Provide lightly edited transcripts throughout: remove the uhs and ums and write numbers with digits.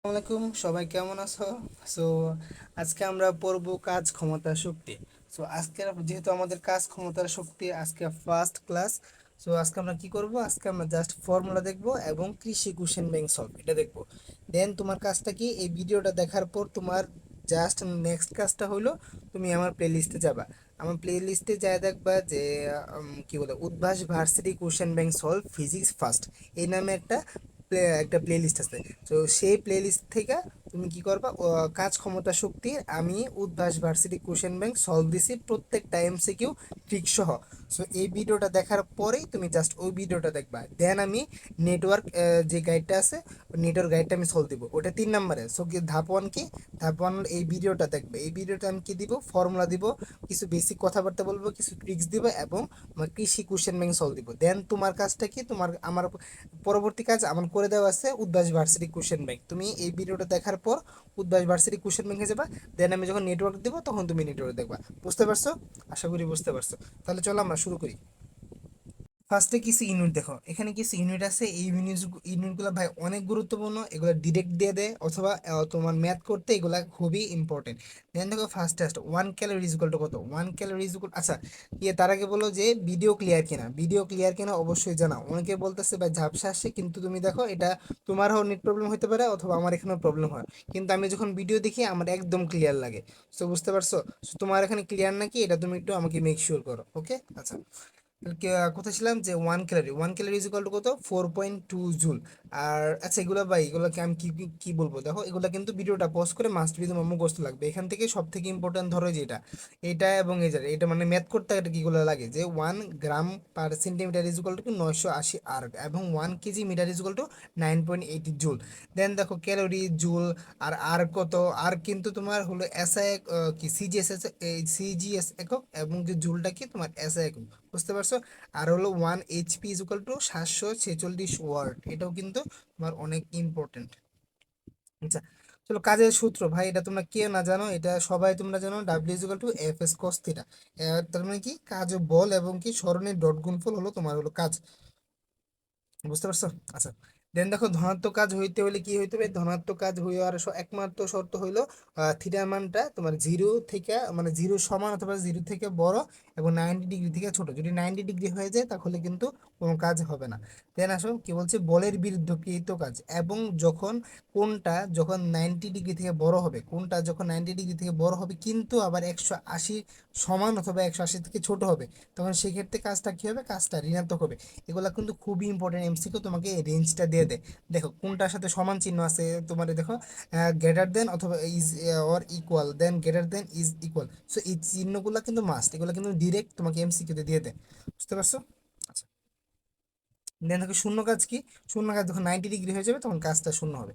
আসসালামাইকুম, সবাই কেমন আছো? সো আজকে আমরা পড়বো কাজ ক্ষমতা শক্তি। সো আজকে যেহেতু আমাদের কাজ ক্ষমতার শক্তি আজকে ফার্স্ট ক্লাস। সো আজকে আমরা কি করব? আজকে আমরা জাস্ট ফর্মুলা দেখব এবং কৃষি কোশ্চেন ব্যাংক সলভ এটা দেখব। দেন তোমার কাজটা কি, এই ভিডিওটা দেখার পর তোমার জাস্ট নেক্সট কাজটা হলো তুমি আমার প্লে লিস্টে যাবা। আমার প্লে লিস্টে যায় দেখবা যে কি বলে Udvash varsity question bank solve physics first এই নামে একটা প্লে লিস্ট আছে। তো সেই প্লে লিস্ট থেকে তুমি কি করবা, কাজ ক্ষমতা শক্তির আমি Udvash varsity question bank solve দিছি প্রত্যেকটা এমসিকিউ ট্রিক সহ। সো এই ভিডিওটা দেখার পরেই তুমি জাস্ট ওই ভিডিওটা দেখবা, দেন আমি নেটওয়ার্ক যে গাইডটা আছে নেটওয়ার্ক গাইডটা আমি সলভ দিব, ওটা 3 নম্বরে। সো কি ধাপ ওয়ান কি, ধাপ ওয়ান এই ভিডিওটা দেখবে। এই ভিডিওটা আমি কি দিব, ফর্মুলা দিব, কিছু বেসিক কথাবার্তা বলবো, কিছু ট্রিক্স দিব এবং আমার কৃষি কোশ্চেন ব্যাংক সলভ দিব। দেন তোমার কাজটা কি, আমার পরবর্তী কাজ আমার করে দেওয়া আছে উদ্ভাস ভার্সিটি কোশ্চেন ব্যাংক। তুমি এই ভিডিওটা দেখার পর উদ্ভাস ভার্সিটি কোশ্চেন ব্যাংকে যাবা, দেন আমি যখন নেটওয়ার্ক দেবো তখন তুমি নেটওয়ার্ক দেখবা। বুঝতে পারছো? আশা করি বুঝতে পারছো। তাহলে চলো আমরা শুরু করি। ফার্স্টে কিছু ইউনিট দেখো, এখানে কিছু ইউনিট আছে। এই ইউনিটগুলো ভাই অনেক গুরুত্বপূর্ণ, এগুলো ডিরেক্ট দিয়ে দেয় অথবা তোমার ম্যাথ করতে এগুলা খুবই ইম্পর্টেন্ট। দেন দেখো first test 1 calorie is equal two কত, 1 ক্যালোরি ইজ ইকুয়াল, আচ্ছা তার আগে বলো যে ভিডিও ক্লিয়ার কিনা, ভিডিও ক্লিয়ার কিনা অবশ্যই জানাও। অনেকে বলতেছে ভাই ঝাপসা আসছে, কিন্তু তুমি দেখো এটা তোমারও নেট প্রবলেম হতে পারে অথবা আমার এখানেও প্রবলেম হয়, কিন্তু আমি যখন ভিডিও দেখি আমার একদম ক্লিয়ার লাগে। সো বুঝতে পারছো? So, তোমার এখানে ক্লিয়ার নাকি এটা তুমি একটু আমাকে মেক শিওর করো, ওকে? আচ্ছা, কোথায় ছিলাম যে 1 ক্যালোরি ইজ ইকুয়াল টু কত, 4.2 জুল। আর আচ্ছা এগুলো ভাই এগুলোকে আমি কি কি কি বলবো, দেখো এগুলো কিন্তু ভিডিওটা পজ করে মাস্ট বি তোমার মুখস্থ লাগবে। এখান থেকে সব থেকে ইম্পর্টেন্ট ধরো যেটা এটা এবং এই যে এটা মানে ম্যাথ করতে এটা কিগুলো লাগে যে 1 গ্রাম/সেন্টিমিটার ইজ ইকুয়াল টু 980 আর এবং 1 KG metre is equal to 9.8 joule. Then দেখো ক্যালোরি, জুল আর কত, আর কিন্তু তোমার হলো এসআই কি সিজিএস, সিজিএস একক, এবং যে জুলটা কি তোমার এসআই একক। বুঝতে পারছো? আর হলো 1 HP is equal to 746 watt, এটাও কিন্তু তোমার অনেক ইম্পর্টেন্ট। আচ্ছা, চলো কাজের সূত্র ভাই, এটা তোমরা কে না জানো, এটা সবাই তোমরা জানো, W is equal to F S cos theta. তার মানে কি, কাজ ও বল এবং কি সরণের ডট গুণফল হলো তোমার হলো কাজ। বুঝতে পারছো? আচ্ছা, দেন দেখো ধনাত্মক কাজ হইতে হলে কি হইতে হবে, ধনাত্মক কাজ হইয়ার একমাত্র শর্ত হইলো থিটার মানটা তোমার জিরো থেকে মানে জিরো সমান অথবা জিরো থেকে বড় এবং 90 ডিগ্রি থেকে ছোট। যদি 90 ডিগ্রি হয়ে যায় তাহলে কিন্তু কোনো কাজ হবে না। দেন আসো কি বলছে, বলের বিরুদ্ধকৃত কাজ এবং যখন 90 ডিগ্রি থেকে বড় হবে, কোনটা যখন 90 ডিগ্রি থেকে বড় হবে কিন্তু আবার 180 সমান অথবা 180 থেকে ছোট হবে, তখন সেক্ষেত্রে কাজটা কি হবে, কাজটা ঋণাত্মক হবে। এগুলা কিন্তু খুবই ইম্পর্টেন্ট, এমসিকিউ তোমাকে এই রেঞ্জটা দিয়ে দেয়। দেখো কোনটার সাথে সমান চিহ্ন আছে তোমার, দেখো গ্রেটার দেন অথবা is or equal, then greater than is equal. So এই চিহ্নগুলো কিন্তু মাস্ট, এগুলো কিন্তু ডিরেক্ট তোমাকে এমসিকিউতে দিয়ে দেয়। বুঝতে পারছো? আচ্ছা, দেন দেখো শূন্য কাজ কি, শূন্য কাজ যখন 90 ডিগ্রি হয়ে যাবে তখন কাজটা শূন্য হবে।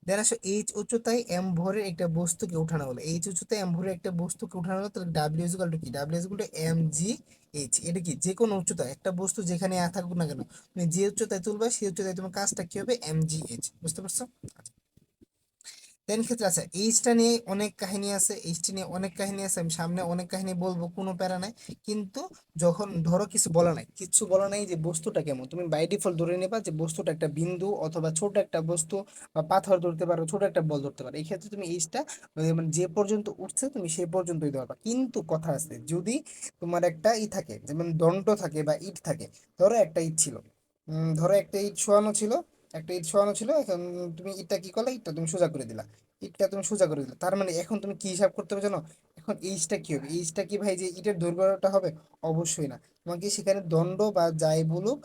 দেন আসো এইচ উচ্চতায় এম ভরের একটা বস্তুকে উঠানো হলো, এইচ উচ্চতায় এম ভরের একটা বস্তুকে উঠানো হলো, তাহলে ডাব্লিউ ইজ ইকুয়াল টু কি, W is equal to M G H. এটা কি, যে কোনো উচ্চতায় একটা বস্তু যেখানে থাকুক না কেন, তুমি যে উচ্চতায় তুলবে সেই উচ্চতায় তোমার কাজটা কি হবে, এম জি এইচ। বুঝতে পারছো? দেন ক্ষেত্রে আচ্ছা এইচটা নিয়ে অনেক কাহিনী আছে, এইচটা নিয়ে অনেক কাহিনী আছে, আমি সামনে অনেক কাহিনী বলবো, কোনো প্যারা নাই। কিন্তু যখন ধরো কিছু বলা নাই যে বস্তুটা কেমন, তুমি বাই ডিফল্ট ধরে নেবা যে বস্তুটা একটা বিন্দু অথবা ছোট একটা বস্তু বা পাথর ধরতে পারো, ছোট একটা বল ধরতে পারো। এই ক্ষেত্রে তুমি এইচটা মানে যে পর্যন্ত উঠছে তুমি সেই পর্যন্তই ধরবা। কিন্তু কথা আছে, যদি তোমার একটা থাকে যেমন দণ্ড থাকে বা ইট থাকে, ধরো একটা ইট ছিল, ধরো একটা ইট শোয়ানো ছিল, এখন তুমি ইটটা কি করলে, ইটটা তুমি সোজা করে দিলা, তার মানে এখন তুমি কি হিসাব করতে হবে জানো, এখন এইচটা কি হবে, এইচটা কি ভাই যে ইটের দৈর্ঘ্যটা হবে? অবশ্যই না। তোমাকে সেখানে দণ্ড বা যাই বলুক,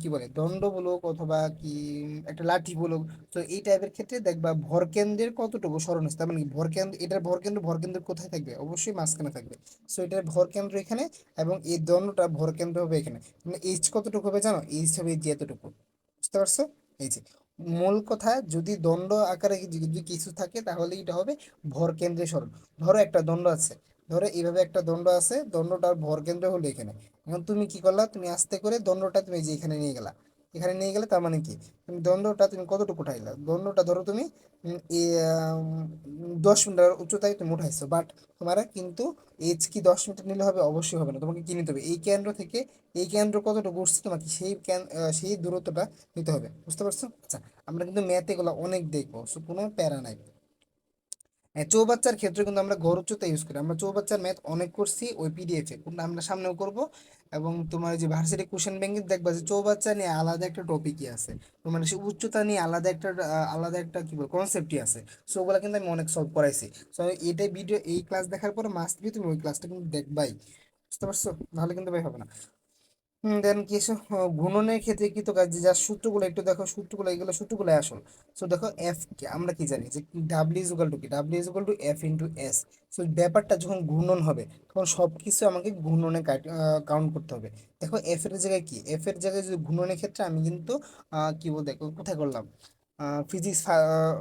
কি বলে দণ্ড বলুক অথবা কি একটা লাঠি বলুক, তো এই টাইপের ক্ষেত্রে দেখবা ভরকেন্দ্রের কতটুকু স্মরণ আছে, তার মানে কি ভরকেন্দ্র, এটার ভরকেন্দ্র কোথায় থাকবে, অবশ্যই মাঝখানে থাকবে। সো এটার ভরকেন্দ্র এখানে এবং এই দণ্ডটা ভরকেন্দ্র হবে এখানে। মানে এইচ কতটুকু হবে জানো, এইচ হবে যে এতটুকু। বুঝতে পারছো? এই যে মূল কথা, যদি দণ্ড আকারে যদি কিছু থাকে তাহলে এটা হবে ভর কেন্দ্রে সরণ। ধরো একটা দণ্ড আছে, ধরো এইভাবে একটা দণ্ড আছে, দণ্ডটার ভর কেন্দ্র হলো এখানে। এখন তুমি কি করলা, তুমি আস্তে করে দণ্ডটা তুমি যে এখানে নিয়ে গেলা, এখানে নিয়ে গেলে তার মানে কি, তুমি দণ্ডটা তুমি কতটুকু উঠাইলা, দণ্ডটা ধরো তুমি 10 মিটার উচ্চতায় তুমি উঠাইছো, বাট তোমার কিন্তু এইচ কি 10 মিটার নিলে হবে? অবশ্যই হবে না। তোমাকে কি নিতে হবে, এই কেন্দ্র থেকে এই কেন্দ্র কতটুকু উঠছে তোমাকে সেই সেই দূরত্বটা নিতে হবে। বুঝতে পারছো? আচ্ছা, আমরা কিন্তু ম্যাথ এগুলো অনেক দেখবো, সো কোনো প্যারা নাই। হ্যাঁ, চৌবাচ্চার ক্ষেত্রে কিন্তু আমরা গড় উচ্চতা ইউজ করি। আমরা চৌবাচ্চার ম্যাথ অনেক করছি ওই পিডিএফে, কিন্তু আমরা সামনেও করব। এবং তোমার যে ভার্সিটি কোশ্চেন ব্যাংকে দেখবা যে চৌবাচ্চা নিয়ে আলাদা একটা টপিকই আছে, তোমার সে উচ্চতা নিয়ে আলাদা একটা কি বল কনসেপ্টই আছে। সো ওগুলো কিন্তু আমি অনেক সলভ করাইছি। সো এটাই ভিডিও, এই ক্লাস দেখার পরে মাস্ট বি তুমি ওই ক্লাসটা কিন্তু দেখবাই। বুঝতে পারছো? নাহলে কিন্তু ভাই হবে না। দেন কি এসে গুণনের ক্ষেত্রে কি তো কাজ, যার সূত্রগুলো একটু দেখো, সূত্রগুলো এগুলো সূত্রগুলো আসল। সো দেখো এফ কে আমরা কি জানি যে ডাব্লিউ ইজ ইকুয়াল টু কি, W is equal to F into S. So ব্যাপারটা যখন ঘূর্ণন হবে তখন সব কিছু আমাকে ঘূর্ণনে কাউন্ট করতে হবে। দেখো এফ এর জায়গায় কি, এফ এর জায়গায় যদি ঘূর্ণনের ক্ষেত্রে আমি কিন্তু কি বল দেখো কোথায় করলাম, ফিজিক্স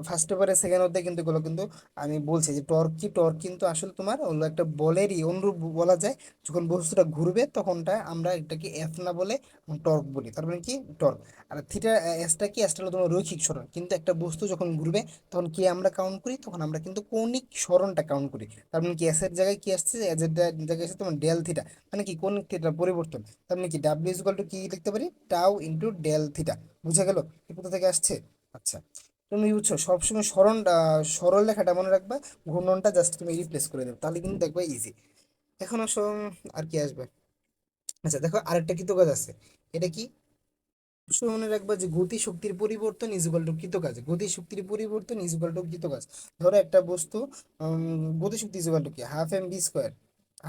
ফার্স্ট পেপারে সেকেন্ড অধ্যায় কিন্তু এগুলো কিন্তু আমি বলছি যে টর্ক কি, টর্ক কিন্তু আসলে তোমার হলো একটা বলেরই অনুরূপ বলা যায়। যখন বস্তুটা ঘুরবে তখনটা আমরা এটাকে এফ না বলে টর্ক বলি, তার মানে কি টর্ক। আর থিটা এসটা কি, এসটা হলো তোমার রৈখিক সরণ, কিন্তু একটা বস্তু যখন ঘুরবে তখন কি আমরা কাউন্ট করি, তখন আমরা কিন্তু কৌণিক সরণটা কাউন্ট করি। তার মানে কি এস এর জায়গায় কি আসছে, এস এর জায়গায় আসছে তোমার ডেল থিটা, মানে কি কৌণিক থিটার পরিবর্তন। তার মানে কি ডাব্লিউ ইজ ইকুয়াল টু কি লিখতে পারি, টাউ ইন্টু ডেল থিটা। বুঝা গেল কি কোথা থেকে আসছে? আচ্ছা, তুমি বুঝছো সবসময় সরল লেখাটা মনে রাখবা, ঘূর্ণনটা জাস্ট তুমি রিপ্লেস করে দেবে, তাহলে কিন্তু দেখবা ইজি। এখন আসো আর কি আসবে। আচ্ছা দেখো আরেকটা কৃতকাজ আছে, এটা কি? অবশ্যই মনে রাখবা যে গতি শক্তির পরিবর্তন ইজ ইকুয়াল টু কৃতকাজ, গতি শক্তির পরিবর্তন ইজ ইকুয়াল টু কৃতকাজ। ধরো একটা বস্তু গতি শক্তি ইজ ইকুয়াল টু কি, half M B square,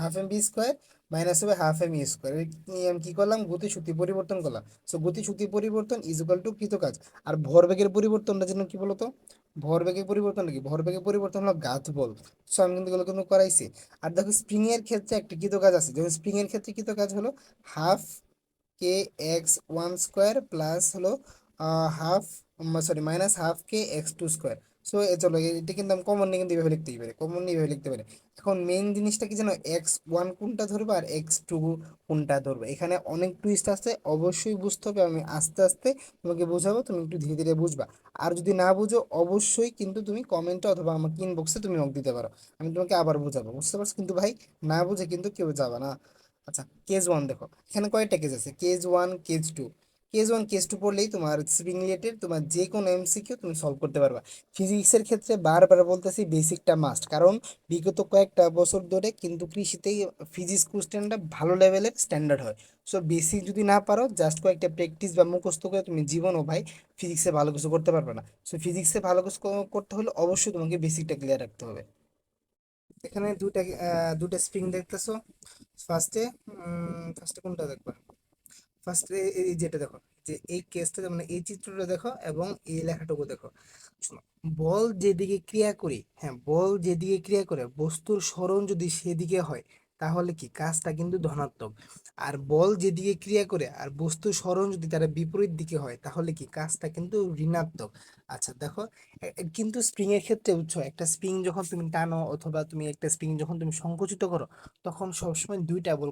half M B square minus হবে হাফ এম ই স্কোয়ার। আমি কি করলাম, গতি শক্তি পরিবর্তন করলাম। সো গতি শক্তি পরিবর্তন ইজ ইকুয়াল টু কৃতকাজ। আর ভরবেগের পরিবর্তনটা যেন কি বলতো, ভরবেগের পরিবর্তন কি, ভরবেগের পরিবর্তন হলো ঘাত বল। সো আমি কিন্তু এগুলো কিন্তু করাইছি। আর দেখো স্প্রিং এর ক্ষেত্রে একটা কৃতকাজ আছে, যেমন স্প্রিং এর ক্ষেত্রে কৃতকাজ হলো হাফ কে এক্স ওয়ান স্কোয়ার প্লাস হলো হাফ, সরি মাইনাস হাফ কে এক্স টু স্কোয়ার। সো চলো এটা কিন্তু আমি কমন নিয়ে কিন্তু এভাবে লিখতেই পারি, কমন নিয়ে এভাবে লিখতে পারি। এখন মেইন জিনিসটা কি জানো, এক্স ওয়ান কোনটা ধরবে আর এক্স টু কোনটা ধরবে, এখানে অনেক টুইস্ট আছে, অবশ্যই বুঝতে হবে। আমি আস্তে আস্তে তোমাকে বোঝাবো, তুমি একটু ধীরে ধীরে বুঝবা। আর যদি না বুঝো অবশ্যই কিন্তু তুমি কমেন্টে অথবা আমাকে ইনবক্সে তুমি নক দিতে পারো, আমি তোমাকে আবার বোঝাবো। বুঝতে পারছো? কিন্তু ভাই না বুঝে কিন্তু কেউ যাবে না। আচ্ছা কেস ওয়ান দেখো, এখানে কয়টা কেস আছে, case one case two. Case one case two পড়লেই তোমার স্প্রিং রিলেটেড তোমার যে কোনো এমসিকিউ তুমি সলভ করতে পারবা। ফিজিক্সের ক্ষেত্রে বারবার বলতেছি বেসিকটা মাস্ট, কারণ বিগত কয়েকটা বছর ধরে কিন্তু কৃষিতেই ফিজিক্স কোশ্চেনটা ভালো লেভেলের স্ট্যান্ডার্ড হয়। সো বেসিক যদি না পারো, জাস্ট কয়েকটা প্র্যাকটিস বা মুখস্থ করে তুমি জীবনও ভাই ফিজিক্সে ভালো কিছু করতে পারবে না। সো ফিজিক্সে ভালো কিছু করতে হলে অবশ্যই তোমাকে বেসিকটা ক্লিয়ার রাখতে হবে। এখানে দুটা স্প্রিং দেখতেছো। ফার্স্টে ফার্স্টে কোনটা দেখবা, ফার্স্টে এই যেটা দেখো, যে এই কেসটা মানে এই চিত্রটা দেখো এবং এই লেখাটুকু দেখো। শোনো, বল যেদিকে ক্রিয়া করি, হ্যাঁ বল যেদিকে ক্রিয়া করে বস্তুর সরণ যদি সেদিকে হয় তাহলে কি কাজটা কিন্তু ধনাত্মক। আর বল যেদিকে ক্রিয়া করে আর বস্তুর সরণ যদি তারা বিপরীত দিকে হয় তাহলে কি কাজটা কিন্তু ঋণাত্মক। আচ্ছা দেখো, কিন্তু স্প্রিং এর ক্ষেত্রে বুঝছো, একটা স্প্রিং যখন তুমি টানো অথবা তুমি একটা স্প্রিং যখন তুমি সংকুচিত করো তখন সবসময় দুইটা বল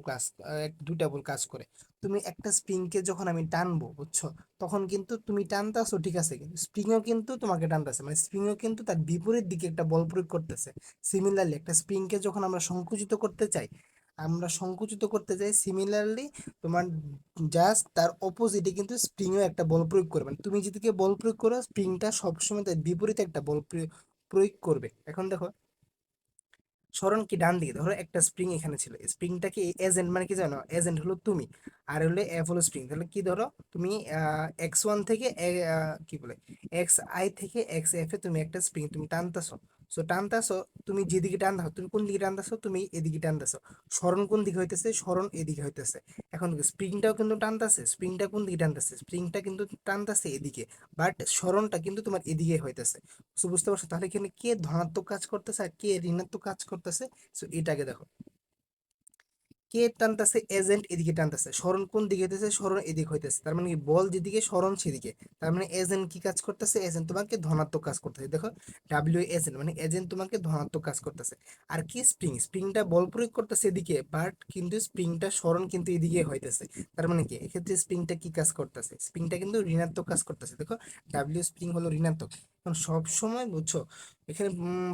কাজ করে। তুমি একটা স্প্রিংকে যখন আমি টানবো বুঝছো, তখন কিন্তু তুমি টানতেছো ঠিক আছে, কিন্তু স্প্রিংও কিন্তু তোমাকে টানতেছে, মানে স্প্রিংও কিন্তু তার বিপরীত দিকে একটা বল প্রয়োগ করতেছে। সিমিলারলি একটা স্প্রিংকে যখন আমরা সংকুচিত করতে চাই সিমিলারলি তোমার জাস্ট তার অপোজিটে কিন্তু স্প্রিংও একটা বল প্রয়োগ করবে, মানে তুমি যেদিকে বল প্রয়োগ করো স্প্রিংটা সবসময় তার বিপরীতে একটা বল প্রয়োগ করবে। এখন দেখো সরণ কি ডান দিকে, ধরো একটা স্প্রিং এখানে ছিল, স্প্রিংটাকে এজেন্ট মানে কি জানো, এজেন্ট হলো তুমি আর হলো এফ হলো স্প্রিং। তাহলে কি ধরো তুমি এক্স ওয়ান থেকে কি বলে এক্স আই থেকে এক্স এফ এ তুমি একটা স্প্রিং তুমি টানতেছো। সো টানতেছো, তুমি যেদিকে টানতে তুমি কোন দিকে টানতেছো, তুমি এদিকে টানতেছো। সরণ কোন দিকে হইতেছে, সরণ এদিকে হইতেছে। এখন স্প্রিংটাও কিন্তু টানতেছে, স্প্রিংটা কোন দিকে টানতেছে, স্প্রিংটা কিন্তু টানতেছে এদিকে, বাট সরণটা কিন্তু তোমার এদিকে হইতেছে। সো বুঝতে পারছো তাহলে এখানে কে ধনাত্মক কাজ করতেছে আর কে ঋণাত্মক কাজ করতেছে। সো এটাকে দেখো, কে টানতেছে, এজেন্ট এদিকে টানতেছে, সরণ কোন দিকে হইতেছে, সরণ এদিকে হইতেছে, তার মানে কি বল যেদিকে সরণ সেদিকে। তার মানে এজেন্ট কি কাজ করতেছে, এজেন্ট তোমাকে ধনাত্মক কাজ করতেছে। দেখো ডাব্লিউ এজেন্ট মানে এজেন্ট তোমাকে ধনাত্মক কাজ করতেছে। আর কি স্প্রিংটা বল প্রয়োগ করতেছে এদিকে, বাট কিন্তু স্প্রিংটা সরণ কিন্তু এদিকে হইতেছে। তার মানে কি এক্ষেত্রে স্প্রিংটা কি কাজ করতেছে, স্প্রিংটা কিন্তু ঋণাত্মক কাজ করতেছে। দেখো ডাব্লিউ স্প্রিং হলো ঋণাত্মক। কারণ সব সময় বুঝছো এখানে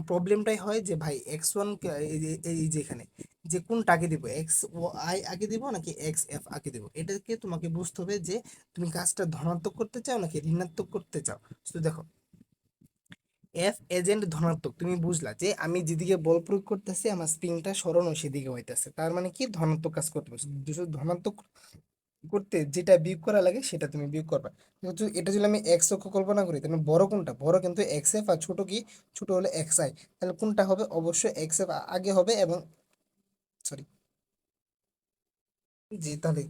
প্রবলেমটাই হয় যে ভাই x1 এই যে এখানে যে কোনটা আগে দিব, এক্স আই আগে দিব নাকি এক্স এফ আগে দিব, এটাকে তোমাকে বুঝতে হবে যে তুমি কাজটা ধনাত্মক করতে চাও নাকি ঋণাত্মক করতে চাও। তো দেখো এফ এজেন্ট ধনাত্মক, তুমি বুঝলা যে আমি যেদিকে বল প্রয়োগ করতেছি আমার স্প্রিংটা সরানো সেদিকে হইতেছে, তার মানে কি ধনাত্মক কাজ করতে হবে। ধনাত্মক করতে যেটা বিয়োগ করা লাগে সেটা তুমি বিয়োগ করবা। এটা যদি আমি এক্স অক্ষ কল্পনা করি তাহলে বড় কোনটা, বড় কিন্তু এক্স এফ, আর ছোট কি, ছোট হলে এক্স আই। তাহলে কোনটা হবে, অবশ্যই এক্স এফ আগে হবে, এবং সরি জি তাহলে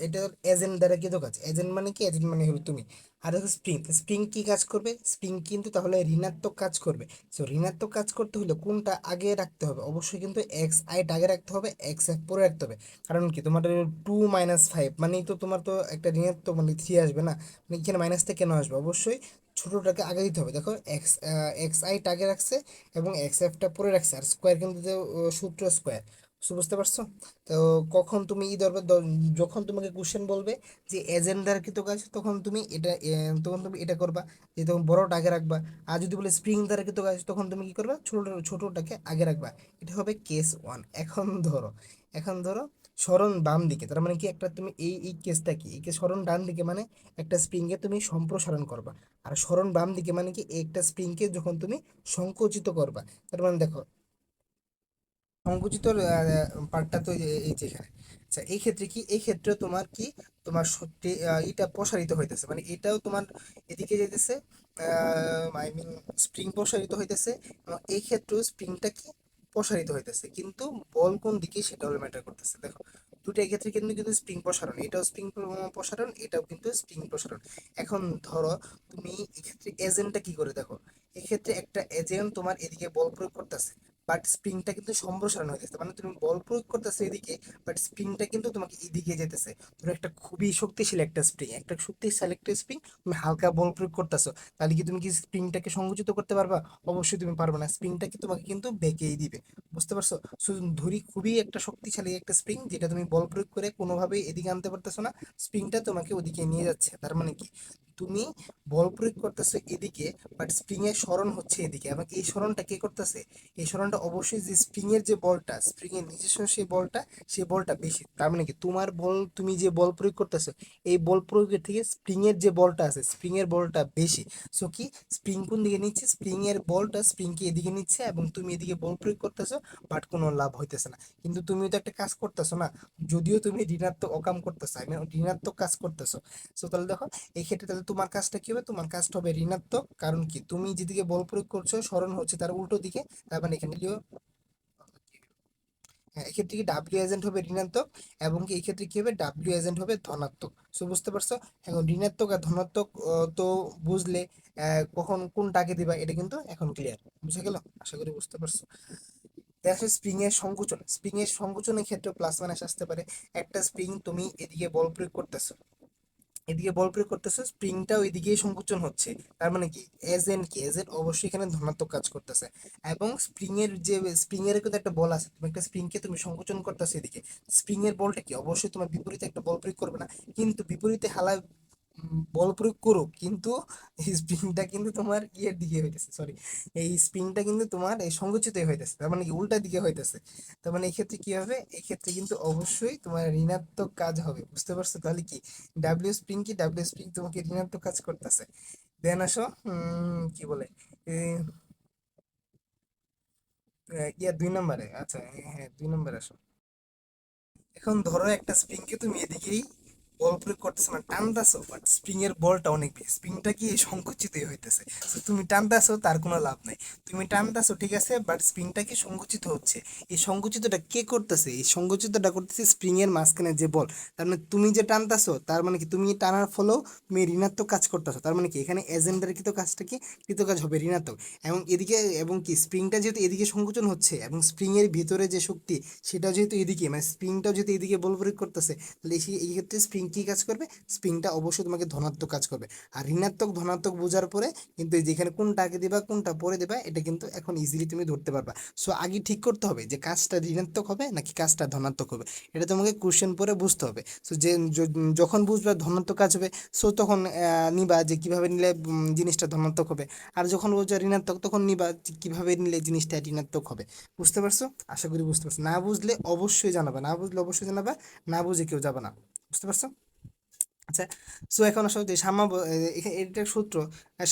এটা এজেন্ট দ্বারা কি কাজ, এজেন্ট মানে কি, এজেন্ট মানে হলো তুমি। আর দেখো স্প্রিং, স্প্রিং কি কাজ করবে, স্প্রিং কিন্তু তাহলে ঋণাত্মক কাজ করবে। সো ঋণাত্মক কাজ করতে হলে কোনটা আগে রাখতে হবে, অবশ্যই কিন্তু এক্স আই আগে রাখতে হবে, এক্স এফ পরে রাখতে হবে। কারণ কি তোমার 2 - 5 মানেই তো তোমার তো একটা ঋণাত্মক মানে 3 আসবে না, মানে এখানে মাইনাসটা কেন আসবে, অবশ্যই ছোটটাকে আগে দিতে হবে। দেখো এক্স এক্স আই আগে রাখছে এবং এক্স এফটা পরে রাখছে, আর স্কোয়ার কিন্তু সূত্র স্কোয়ার। বুঝতে পারছো? তো কখন তুমি ই ধরবে, যখন তোমাকে কোশ্চেন বলবে যে এজেন্ডার কৃত কাজ, তখন তুমি এটা তখন তুমি এটা করবা, যে তখন বড়টা আগে রাখবা। আর যদি বলে স্প্রিং দ্বারা কৃত কাজ, তখন তুমি কি করবা, ছোটটাকে আগে রাখবা। এটা হবে কেস ওয়ান। এখন ধরো সরণ বাম দিকে, তার মানে কি একটা তুমি এই কেসটা কি, এই কেস সরণ ডান দিকে মানে একটা স্প্রিংকে তুমি সম্প্রসারণ করবা। আর সরণ বাম দিকে মানে কি একটা স্প্রিংকে যখন তুমি সংকুচিত করবা। তার মানে দেখো সংকুচিত পার্টটা তো এই যে এখানে। আচ্ছা এই ক্ষেত্রে কি, এই ক্ষেত্রে তোমার কি, তোমার সত্যি এটা প্রসারিত হইতেছে, মানে এটাও তোমার এদিকে যেতেছে, আই মিন স্প্রিং প্রসারিত হইতেছে, এবং এই ক্ষেত্রেও স্প্রিংটা কি প্রসারিত হইতেছে, কিন্তু বল কোন দিকে সেটা হলো ম্যাটার করতেছে। দেখো দুটো ক্ষেত্রে কিন্তু কিন্তু স্প্রিং প্রসারণ, এটাও স্প্রিং প্রসারণ, এটাও কিন্তু স্প্রিং প্রসারণ। এখন ধরো তুমি এক্ষেত্রে এজেন্টটা কি করে দেখো, এক্ষেত্রে একটা এজেন্ট তোমার এদিকে বল প্রয়োগ করতেছে, বাট স্প্রিংটা কিন্তু সম্প্রসারণ হয়ে যাচ্ছে, মানে তুমি বল প্রয়োগ করতেছো এদিকে, বাট স্প্রিংটা কিন্তু তোমাকে এদিকে যেতেছে। ধরো একটা খুবই শক্তিশালী একটা স্প্রিং, একটা শক্তিশালী একটা স্প্রিং, তুমি হালকা বল প্রয়োগ করতেছো, তাহলে কি তুমি কি স্প্রিংটাকে সংকুচিত করতে পারবা, অবশ্যই তুমি পারবে না, স্প্রিংটাকে তোমাকে কিন্তু বেঁকেই দিবে। বুঝতে পারছো? সো ধরি খুবই একটা শক্তিশালী একটা স্প্রিং, যেটা তুমি বল প্রয়োগ করে কোনোভাবেই এদিকে আনতে পারতেছো না, স্প্রিংটা তোমাকে ওদিকে নিয়ে যাচ্ছে। তার মানে কি তুমি বল প্রয়োগ করতেছো এদিকে, বাট স্প্রিং এর সরণ হচ্ছে এদিকে, এবং এই সরণটা কে করতেছে, এই সরণটা অবশ্যই যে স্প্রিং এর যে বলটা, স্প্রিং এর নিজস্ব সেই বলটা, সেই বলটা বেশি। তার মানে কি তোমার বল, তুমি যে বল প্রয়োগ করতেছো, এই বল প্রয়োগের থেকে স্প্রিং এর যে বলটা আছে, স্প্রিং এর বলটা বেশি। সো কি স্প্রিং কোন দিকে নিচ্ছে, স্প্রিং এর বলটা স্প্রিং কে এদিকে নিচ্ছে, এবং তুমি এদিকে বল প্রয়োগ করতেছো, বাট কোনো লাভ হইতেছে না। কিন্তু তুমিও তো একটা কাজ করতেছো না, যদিও তুমি ঋণাত্মক অকাম করতেছো, আমি ঋণাত্মক কাজ করতেছো। সো তাহলে দেখো এই ক্ষেত্রে তাহলে তোমার কাজটা কি হবে, তোমার কাজটা হবে ঋণাত্মক, কারণ কি তুমি যেদিকে বল প্রয়োগ করছো সরণ হচ্ছে তার উল্টো দিকে। তার মানে এখানে লিও, হ্যাঁ এক্ষেত্রে কি ডাব্লিউ এজেন্ট হবে ঋণাত্মক, এবং কি এই ক্ষেত্রে কি হবে, ডাব্লিউ এজেন্ট হবে ধনাত্মক। সো বুঝতে পারছো? এখন ঋণাত্মক আর ধনাত্মক তো বুঝলে, কখন কোনটাকে দিবা এটা কিন্তু এখন ক্লিয়ার, বুঝে গেল, আশা করি বুঝতে পারছো। দেখো স্প্রিং এর সংকোচন, স্প্রিং এর সংকোচনের ক্ষেত্রে প্লাস মাইনাস আসতে পারে। একটা স্প্রিং তুমি এদিকে বল প্রয়োগ করতেছো, এদিকে বল প্রয়োগ করতেছে, স্প্রিংটাও এদিকেই সংকোচন হচ্ছে, তার মানে কি এজেন্ট, কি এজেন্ট অবশ্যই এখানে ধনাত্মক কাজ করতেছে। এবং স্প্রিং এর যে, স্প্রিং এর কিন্তু একটা বল আছে, তুমি একটা স্প্রিং কে তুমি সংকোচন করতেছে এদিকে, স্প্রিং এর বলটা কি অবশ্যই তোমার বিপরীতে একটা বল প্রয়োগ করবে না, কিন্তু বিপরীতে হালা বল প্রয়োগ করো, কিন্তু এই স্প্রিংটা কিন্তু তোমার ইয়ের দিকে হইতেছে, সরি এই স্প্রিংটা কিন্তু তোমার এই সংকুচিত হইতেছে, তার মানে কি উল্টা দিকে হইতেছে। তার মানে এই ক্ষেত্রে কি হবে, এই ক্ষেত্রে কিন্তু অবশ্যই তোমার ঋণাত্মক কাজ হবে। বুঝতে পারছো? তাহলে কি ডাব্লিউ স্প্রিং, কি ডাব্লিউ স্প্রিং তোমাকে ঋণাত্মক কাজ করতেছে। দেন আসো কি বলে এ, ইয়া 2 নম্বরে, আচ্ছা হ্যাঁ 2 নম্বরে আসো। এখন ধরো একটা স্প্রিং কে তুমি এদিকেই বল প্রয়োগ করতেছো, মানে টানতেছো, বাট স্প্রিং এর বলটা অনেক বেশি, স্প্রিংটা কি সংকুচিতই হইতেছে। So, তুমি টানতেছো তার কোনো লাভ নাই, তুমি টানতেছো ঠিক আছে, বাট স্প্রিংটা কি সংকুচিত হচ্ছে। এই সংকুচিতটা কে করতেছে, এই সংকুচিতটা করতেছে স্প্রিং এর মাঝখানে যে বল। তার মানে তুমি যে টানতেছো, তার মানে কি তুমি টানার ফলেও তুমি ঋণাত্মক কাজ করতেছো, তার মানে কি এখানে এজেন্ডার কৃত কাজটা কি, কৃত কাজ হবে ঋণাত্মক। এবং এদিকে, এবং কি স্প্রিংটা যেহেতু এদিকে সংকোচন হচ্ছে, এবং স্প্রিং এর ভিতরে যে শক্তি সেটা যেহেতু এদিকে, মানে স্প্রিংটাও যেহেতু এদিকে বল প্রয়োগ করতেছে, তাহলে এই ক্ষেত্রে স্প্রিং কি কাজ করবে, স্প্রিংটা অবশ্যই তোমাকে ধনাত্মক কাজ করবে। আর ঋণাত্মক ধনাত্মক বোঝার পরে কিন্তু এই যেখানে কোনটা আগে দিবা কোনটা পরে দিবা এটা কিন্তু এখন ইজিলি তুমি ধরতে পারবা। সো আগে ঠিক করতে হবে যে কাজটা ঋণাত্মক হবে নাকি কাজটা ধনাত্মক হবে, এটা তোমাকে কোশ্চেন পরে বুঝতে হবে। সো যে যখন বুঝবা ধনাত্মক কাজ হবে, সো তখন নিবা যে কিভাবে নিলে জিনিসটা ধনাত্মক হবে। আর যখন বুঝবা ঋণাত্মক তখন নিবা যে কিভাবে নিলে জিনিসটা ঋণাত্মক হবে। বুঝতে পারছো? আশা করি বুঝতে পারছো। না বুঝলে অবশ্যই জানাবা, না বুঝলে অবশ্যই জানাবা, না বুঝে কেউ যাবে না। বুঝতে পারছো? আচ্ছা, সো এখন আসলে যে এটা সূত্র,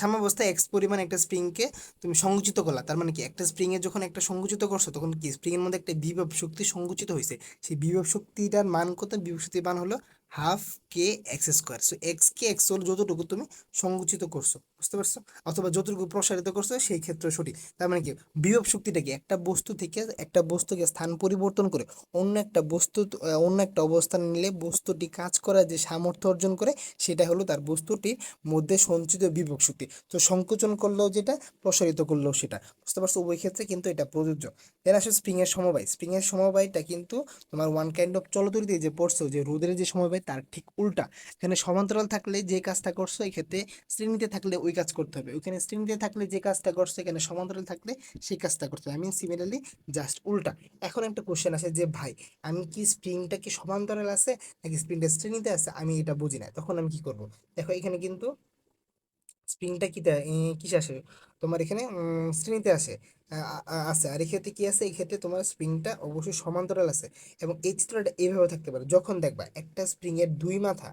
সাম্যাবস্থায় এক্স পরিমাণ একটা স্প্রিংকে তুমি সংকুচিত করলা, তার মানে কি একটা স্প্রিং এর যখন একটা সংকুচিত করছো তখন কি স্প্রিং এর মধ্যে একটা বিভব শক্তি সংকুচিত হয়েছে। সেই বিভব শক্তিটার মান কত? বিভব শক্তির মান হলো হাফ কে এক্স স্কোয়ার। সো এক্স কে এক্স হল যতটুকু তুমি সংকুচিত করছো, বুঝতে পারছো, অথবা যতটুকু প্রসারিত করছো সেই ক্ষেত্রে সঠিক। তার মানে কি বিভব শক্তিটা কি একটা বস্তু থেকে একটা বস্তুকে স্থান পরিবর্তন করে অন্য একটা বস্তু অন্য একটা অবস্থান নিলে বস্তুটি কাজ করার যে সামর্থ্য অর্জন করে সেটা হলো তার বস্তুটির মধ্যে সঞ্চিত বিভব শক্তি। তো সংকোচন করলেও যেটা, প্রসারিত করলেও সেটা। বুঝতে পারছো? উভয় ক্ষেত্রে কিন্তু এটা প্রযোজ্য। দেন আসলে স্প্রিং এর সমবায়, স্প্রিং এর সমবায়টা কিন্তু তোমার ওয়ান কাইন্ড অফ চলতরিতে যে পড়ছো যে রোদের যে সমবায় তার ঠিক উল্টা। এখানে সমান্তরাল থাকলে যে কাজটা করছো এই ক্ষেত্রে শ্রেণীতে থাকলে ওই কাজ করতে হবে, ওইখানে শ্রেণীতে থাকলে যে কাজটা করছো এখানে সমান্তরাল থাকলে সেই কাজটা করতে হবে। আই মিন সিমিলারলি জাস্ট উল্টা। এখন একটা কোশ্চেন আসে যে ভাই আমি কি স্প্রিংটা কি সমান্তরাল আছে নাকি স্প্রিংটা শ্রেণীতে আছে আমি এটা বুঝি না, তখন আমি কি করব? দেখো এখানে কিন্তু স্প্রিংটা কিসে আসে, তোমার এখানে শ্রেণীতে আসে, আছে। আর এক্ষেত্রে কি আছে, এই ক্ষেত্রে তোমার স্প্রিংটা অবশ্যই সমান্তরাল আছে। এবং এই চিত্রটা এইভাবে থাকতে পারে, যখন দেখবা একটা স্প্রিং এর দুই মাথা,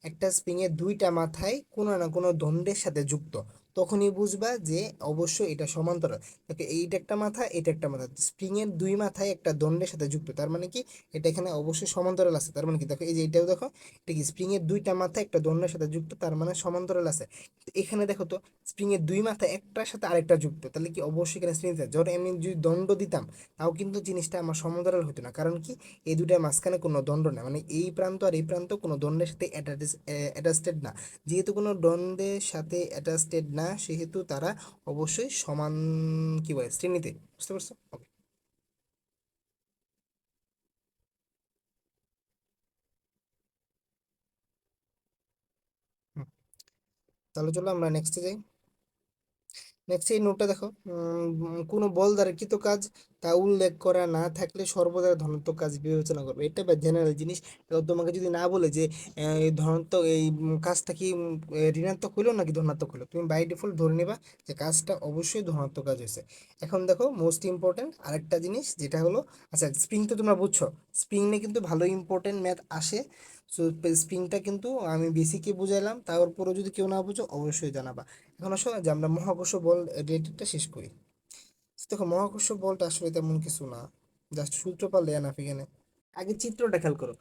একটা স্প্রিং এর দুইটা মাথায় কোনো না কোনো দণ্ডের সাথে যুক্ত, তখনই বুঝবা যে অবশ্যই এটা সমান্তরাল। দেখো এইটা একটা মাথা, এটা একটা মাথা, স্প্রিং এর দুই মাথায় একটা দণ্ডের সাথে যুক্ত, তার মানে কি এটা এখানে অবশ্যই সমান্তরাল আছে। তার মানে কি দেখো এই যে এটাও দেখো, এটা কি স্প্রিং এর দুইটা মাথা একটা দণ্ডের সাথে যুক্ত, তার মানে সমান্তরাল আছে। তো এখানে দেখো তো স্প্রিং এর দুই মাথা একটার সাথে আরেকটা যুক্ত, তাহলে কি অবশ্যই এখানে শ্রেণীতে ধরো আমি যদি দণ্ড দিতাম তাও কিন্তু জিনিসটা আমার সমান্তরাল হতো না, কারণ কি এই দুটার মাঝখানে কোনো দণ্ড না, মানে এই প্রান্ত আর এই প্রান্ত কোনো দণ্ডের সাথে অ্যাটাচড না। যেহেতু কোনো দণ্ডের সাথে অ্যাটাচড না সেহেতু তারা অবশ্যই সমান, কি বলে, শ্রেণীতে। বুঝতে পারছো? ওকে। তাহলে চলো আমরা নেক্সটে যাই। নেক্সট এই নোটটা দেখো, কোনো বল দ্বারা কৃত কাজ তা উল্লেখ করা না থাকলে সর্বদা ধনাত্মক কাজ বিবেচনা করবে। এটা বা জেনারেল জিনিস। এবার তোমাকে যদি না বলে যে এই ধনাত্মক এই কাজটা কি ঋণাত্মক হইলো নাকি ধনাত্মক হলো, তুমি বাই ডিফল্ট ধরে নিবা যে কাজটা অবশ্যই ধনাত্মক কাজ হয়েছে। এখন দেখো মোস্ট ইম্পর্টেন্ট আরেকটা জিনিস যেটা হলো, আচ্ছা স্প্রিং তো তোমরা বুঝছো, স্প্রিং নিয়ে কিন্তু ভালো ইম্পর্টেন্ট ম্যাথ আসে। সো স্প্রিংটা কিন্তু আমি বেসিকে বুঝাইলাম, তারপরেও যদি কেউ না বুঝো অবশ্যই জানাবা। এখন আসো যে আমরা মহাকর্ষ বল রিলেটেডটা শেষ করি। দেখো মহাকর্ষ বলটা আসলে তেমন কিছু না, জাস্ট সূত্র পারলে এনাফ এখানে। আগে চিত্রটা খেয়াল করো।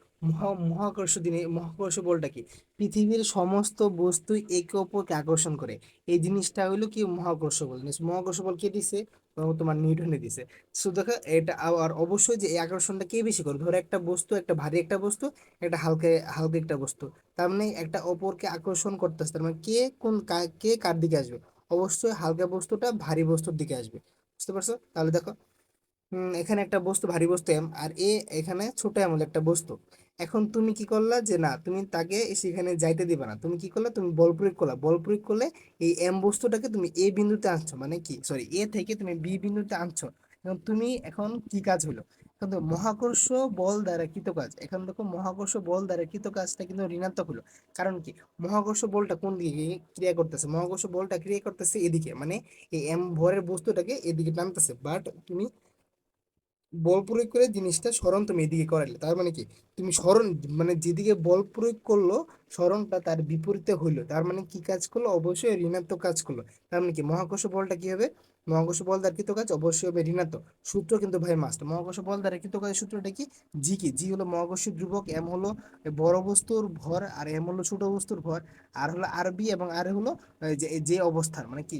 মহাকর্ষ বলটা কি? পৃথিবীর সমস্ত বস্তু একে অপরকে আকর্ষণ করে, এই জিনিসটা হইলো কি মহাকর্ষ বল। মহাকর্ষ বল কে দিছে? তোমার নিউটনে দিছে। সো দেখো এটা আর অবশ্যই যে এই আকর্ষণটা কে বেশি করে, ধরো একটা বস্তু, একটা ভারী একটা বস্তু, একটা হালকা হালকা একটা বস্তু, তার মানে একটা অপরকে আকর্ষণ করতেছে, তার মানে কে কার দিকে আসবে? অবশ্যই হালকা বস্তুটা ভারী বস্তুর দিকে আসবে। বুঝতে পারছো? তাহলে দেখো এখানে একটা বস্তু ভারী বস্তু এম আর এ, এখানে ছোট এম হলো একটা বস্তু। এখন তুমি কি করলা যে না তুমি তাকে সেখানে যাইতে দিবে না, তুমি কি করলা, তুমি বল প্রয়োগ করলা, বল প্রয়োগ করলে এই এম বস্তুটাকে তুমি এ বিন্দুতে আনছো, মানে কি সরি এ থেকে তুমি বি বিন্দুতে আনছো। এখন তুমি এখন কি কাজ হলো, এখন তো মহাকর্ষ বল দ্বারা কৃত কাজ, এখন দেখো মহাকর্ষ বল দ্বারা কৃত কাজটা কিন্তু ঋণাত্মক হলো। কারণ কি মহাকর্ষ বলটা কোন দিকে ক্রিয়া করতেছে, মহাকর্ষ বলটা ক্রিয়া করতেছে এদিকে, মানে এই এম ভরের বস্তুটাকে এদিকে টানতেছে, বাট তুমি বল প্রয়োগ করে জিনিসটা সরণ তুমি এদিকে করাইলে, তার মানে কি তুমি সরণ, মানে যেদিকে বল প্রয়োগ করলো সরণটা তার বিপরীতে হইলো, তার মানে কি কাজ করলো, অবশ্যই ঋণাত্মক কাজ করলো। তার মানে কি মহাকর্ষ বলটা কি হবে, মহাকর্ষ বল দ্বারা কৃত কাজ অবশ্যই হবে ঋণাত্মক। সূত্র কিন্তু ভাই মাস্ট, মহাকর্ষ বল দ্বারা কৃত কাজের সূত্রটা কি? জি কি, জি হলো মহাকর্ষীয় ধ্রুবক, এম হলো বড় বস্তুর ভর আর এম হলো ছোট বস্তুর ভর, আর হলো আরবি এবং আর হলো যে যে অবস্থান, মানে কি